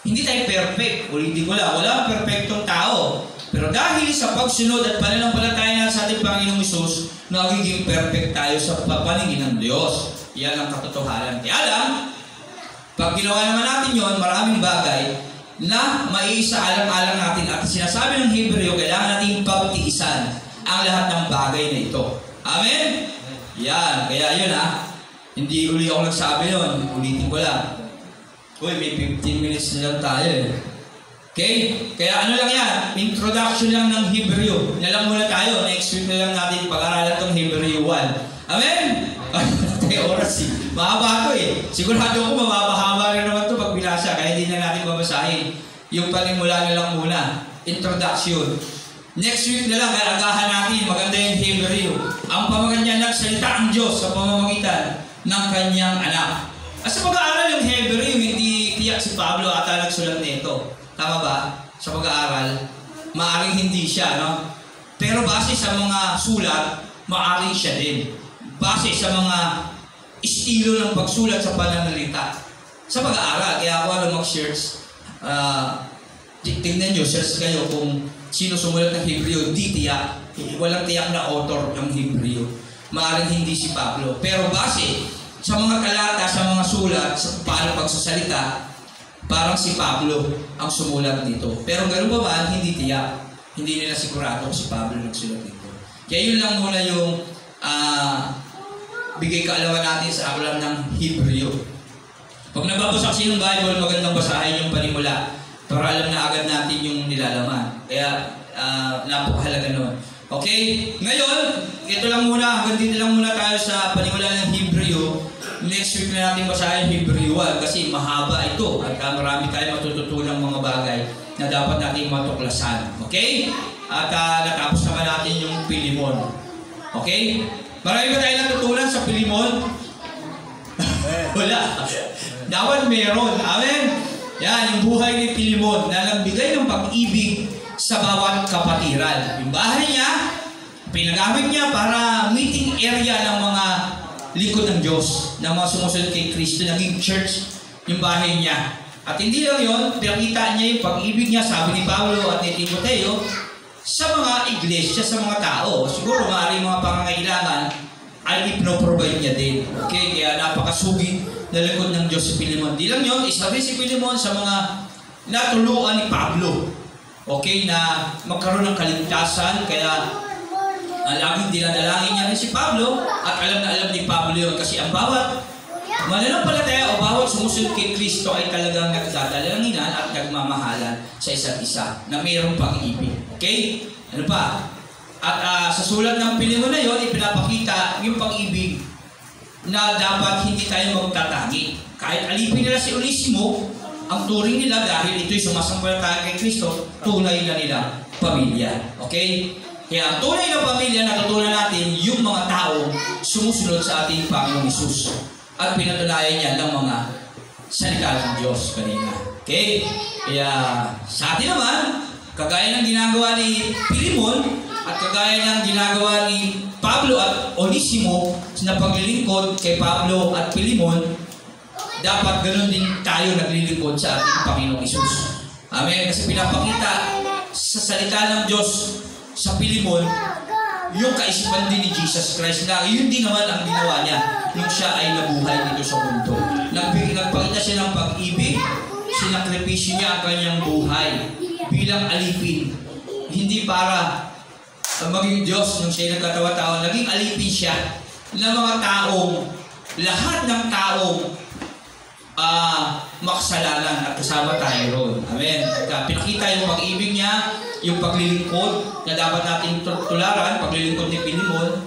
Hindi tayo perfect. Ulitin ko lang. Wala perfectong tao. Pero dahil sa pagsunod at pananampalataya sa ating Panginoong Hesus, nagiging perfect tayo sa paningin ng Diyos. Yan ang katotohanan. Kaya lang, pag ginawa naman natin yon, maraming bagay na maisaalang-alang natin at sinasabi ng Hebreo, kailangan natin pagtiisan ang lahat ng bagay na ito. Amen? Yan. Kaya yun hindi uli ako nagsabi yun. Ulitin ko lang. Uy, may 15 minutes na lang tayo eh. Okay? Kaya ano lang yan? Introduction lang ng Hebreo. Nalang muna tayo. Next week na lang natin pag-aralan itong Hebreo 1. Amen? Kaya oras mahaba ito eh. Sigurado ko mababahaba rin naman ito pag binasa. Kaya hindi na natin babasahin. Yung panimula na lang muna. Introduction. Next week na lang, agahan natin, maganda yung Hebreo. Ang pamagat nagsalita ang Diyos sa pamamagitan ng kanyang anak. At sa pag-aaral yung Hebreo, hindi tiyak si Pablo ata nagsulat nito. Tama ba? Sa pag-aaral, maaring hindi siya, no? Pero base sa mga sulat, maaring siya din. Base sa mga estilo ng pagsulat sa pananalita. Sa pag-aaral, kaya ako mag-search, tingnan nyo, search kayo kung sino sumulat ng Hebreo, di tiyak. Walang tiyak na author ng Hebreo. Maaaring hindi si Pablo. Pero base sa mga talata, sa mga sulat, sa paano pagsasalita, parang si Pablo ang sumulat nito. Pero ganoon pa ba, hindi tiyak. Hindi nila sigurado kung si Pablo nagsulat nito. Kaya yun lang muna yung bigay kaalaman natin sa aklam ng Hebreo. Pag nababasa kasi ng Bible, magandang basahin yung panimula para alam na agad natin yung nilalaman. Kaya napakahalaga nun. Okay? Ngayon, ito lang muna, hanggang dito lang muna tayo sa panimula ng Hebreo. Next week na natin basahin Hebreo 1 kasi mahaba ito at marami tayong matututunang mga bagay na dapat natin matuklasan. Okay? At natapos naman natin yung Pilimon. Okay? Marami ba tayong natutunan sa Pilimon? Wala. Dapat meron. Amen? Yan, yung buhay ni Pilimon na nagbigay ng pag-ibig sa bawat kapatiran. Yung bahay niya, pinagamit niya para meeting area ng mga lingkod ng Diyos, ng mga sumusunod kay Kristo, naging church yung bahay niya. At hindi lang yun, pinakita niya yung pag-ibig niya, sabi ni Pablo at ni Timoteo, sa mga iglesia, sa mga tao. Siguro maaaring mga pangangailangan ay ipinoprovide niya din. Okay, kaya napakasugid na lingkod ng Diyos si Pilimon. Di lang yun, isa rin si Pilimon sa mga natuluan ni Pablo. Okay, na magkaroon ng kaligtasan, kaya laging dinadalangin niya rin si Pablo at alam na alam ni Pablo yun kasi ang bawat mananampalataya o bawat sumusunod kay Kristo ay talagang nagdadalanginan at nagmamahalan sa isa't isa na mayroong pag-ibig. Okay? Ano pa? At sa sulat ng Pilimon na yun, ipinapakita yung pag-ibig na dapat hindi tayo magtatangi. Kahit alipin nila si Onesimo, ang turing nila dahil ito'y sumasampalataya kay Kristo, tunay na nila pamilya. Okay? Kaya ang tunay na pamilya, natutunan natin yung mga tao sumusunod sa ating Panginoong Hesus. At pinatunayan niya ng mga salita ng Diyos kanina. Okay? Kaya sa atin naman, kagaya ng ginagawa ni Pilimon at kagaya ng ginagawa ni Pablo at Onesimo na paglilingkod kay Pablo at Pilimon, dapat ganun din tayo naglilingkod sa ating Panginoong Hesus. Amen? Kasi pinapakita sa salita ng Diyos sa Pilimon yung kaisipan din ni Jesus Christ na yun din naman ang ginawa niya nung siya ay nabuhay dito sa mundo. Nagpakita siya ng pag-ibig, sinakripisyo niya ang kanyang buhay bilang alipin. Hindi para maging Diyos nung siya nagkatawa-tawa, naging alipin siya ng mga taong, lahat ng taong makasalanan at kasama tayo ron. Amen. Pinakita yung pag-ibig niya, yung paglilingkod na dapat natin tularan, paglilingkod ni Pilimon,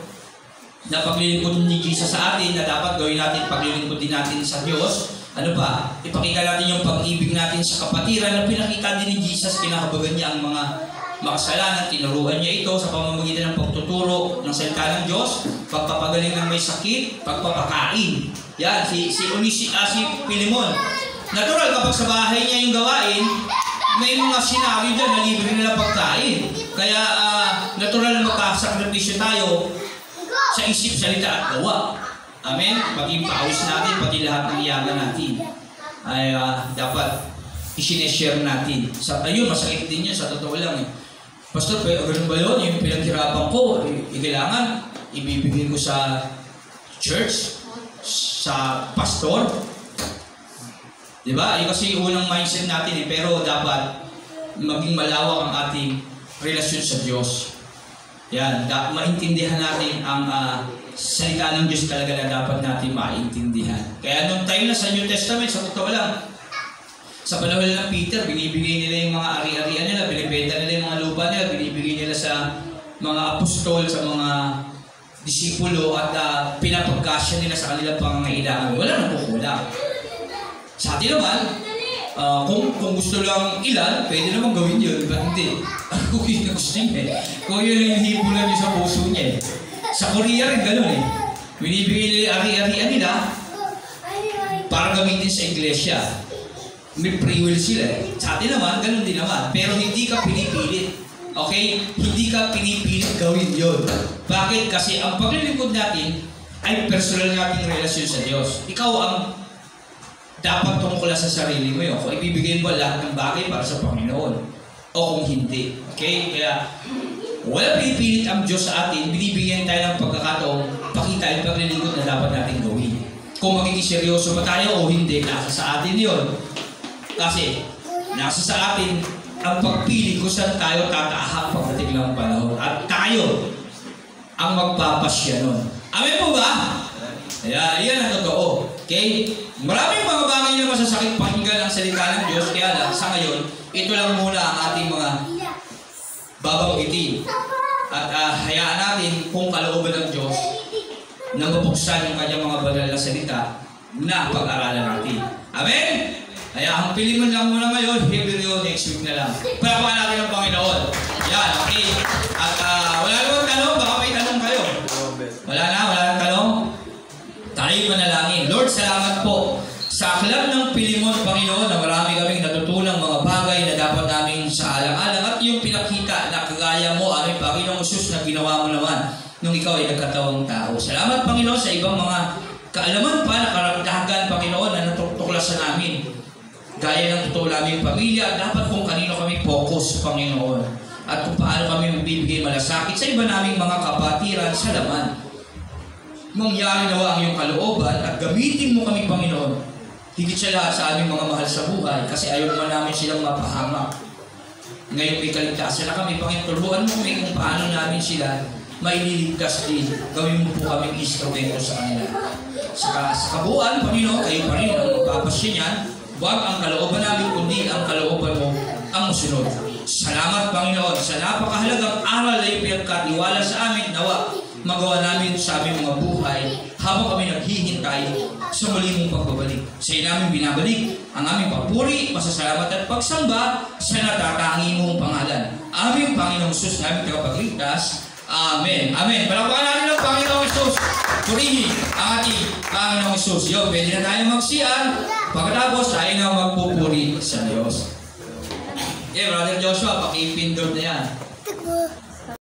na paglilingkod ni Jesus sa atin, na dapat gawin natin paglilingkod din natin sa Diyos. Ano pa? Ipakita natin yung pag-ibig natin sa kapatiran na pinakita din ni Jesus, kinahabagan niya ang mga makasalanan, tinuruan niya ito sa pamamagitan ng pagtuturo ng salita ng Diyos, pagpapagaling ng may sakit, pagpapakain. Yan, si Pilimon. Natural, kapag sa bahay niya yung gawain, may mga senaryo dyan na libre nila pagkain. Kaya natural na magkasakripisyo tayo sa isip, salita at gawa. Amen? Pati paawis natin, pati lahat ng iyagan natin ay dapat isineshare natin. Ayun, masakit din yan, sa totoo lang. Pastor, ganun ba yun? Yung pinaghirapan ko, kailangan ibibigay ko sa church, sa pastor. Diba? Yung kasi unang mindset natin pero dapat maging malawak ang ating relasyon sa Diyos. Yan, maintindihan natin ang salita ng Diyos talaga na dapat natin maintindihan. Kaya nung time na sa New Testament, sa totoo lang, sa panahon ng Peter, binibigay nila yung mga ari-arian nila, binibenta nila yung mga lupa nila, binibigay nila sa mga apostol, sa mga disipulo, at pinapagkasya nila sa kanilang pangangailangan. Wala nang kukulang. Sa atin naman, kung gusto lang ilan, pwede naman gawin yun. Ba't hindi? Kung yun na gusto niya. Kung yun yung hibulan niya sa puso niya. Sa Korea rin gano'n eh. Binibigay nila ari-arian nila para gamitin sa iglesia. May free will sila eh. Sa atin naman, ganun din naman. Pero hindi ka pinipilit. Okay? Hindi ka pinipilit gawin yun. Bakit? Kasi ang paglilingkod natin ay personal nating relasyon sa Diyos. Ikaw ang dapat tungkol sa sarili mo yun. Kung ibibigay mo lahat ng bagay para sa Panginoon. O kung hindi. Okay? Kaya, wala pinipilit ang Diyos sa atin. Binibigyan tayo ng pagkakataong pakita yung paglilingkod na dapat natin gawin. Kung magiging seryoso ba tayo o hindi, nasa sa atin yun. Kasi, nasa sa atin ang pagpili kung saan tayo tataahak pagdating ng panahon. At tayo ang magpapasya nun. Amen po ba? Kaya, yan ang totoo. Okay? Maraming mga bagay na masasakit pakinggan ang salita ng Diyos. Kaya lang, sa ngayon, ito lang muna ang ating mga babanggitin. At hayaan natin kung kalooban ng Diyos na mabuksan yung kanyang mga banal na salita na pag-aralan natin. Amen? Kaya ang Pilimon lang muna ngayon, Hebreo next week na lang. Palapakan natin ang Panginoon. Yan, okay. At wala namang tanong, baka may tanong kayo. Wala nang tanong. Tayo manalangin. Lord, salamat po sa aklat ng Pilimon, Panginoon, na marami kaming natutunang mga bagay na dapat namin sa alang-alang at yung pinakita na kagaya mo, aming Panginoong Jesus, na ginawa mo naman nung ikaw ay nagkatawang tao. Salamat, Panginoon, sa ibang mga kaalaman pa na karagdagan, Panginoon, na natuklasan namin. Gaya ng totoo namin pamilya, dapat kung kanino kami focus, Panginoon. At kung paano kami magbibigay malasakit sa iba naming mga kapatiran sa laman. Mangyari nawa ang iyong kalooban at gamitin mo kami, Panginoon. Higit sa lahat sa aming mga mahal sa buhay kasi ayaw naman namin silang mapahamak. Ngayon may kaligtasan na kami, Panginoon. Turuan mo kami kung paano namin sila maililigtas din. Gawin mo po kaming instrumento sa kanila. Sa kabuuan, Panginoon, kayo pa rin ang magpapasya niyan. Huwag ang kalooban namin, kundi ang kalooban mo ang musunod. Salamat, Panginoon, sa napakahalagang aral na ipinagkatiwala sa amin. Nawa, magawa namin sa aming mga buhay habang kami naghihintay sa muli mong pagbabalik. Sa iyo namin binabalik ang aming papuri, pasasalamat at pagsamba sa natatangi mong pangalan. Aming Panginoong Jesus, naming tagapagligtas. Amen. Amen. Palakpakan natin ang Panginoong Jesus. Purihin ang ating Panginoong Jesus. Yo, pwede na tayo magsiyan. Pagkatapos, tayo na magpupuri sa Diyos. Brother Joshua, pakipindot na yan.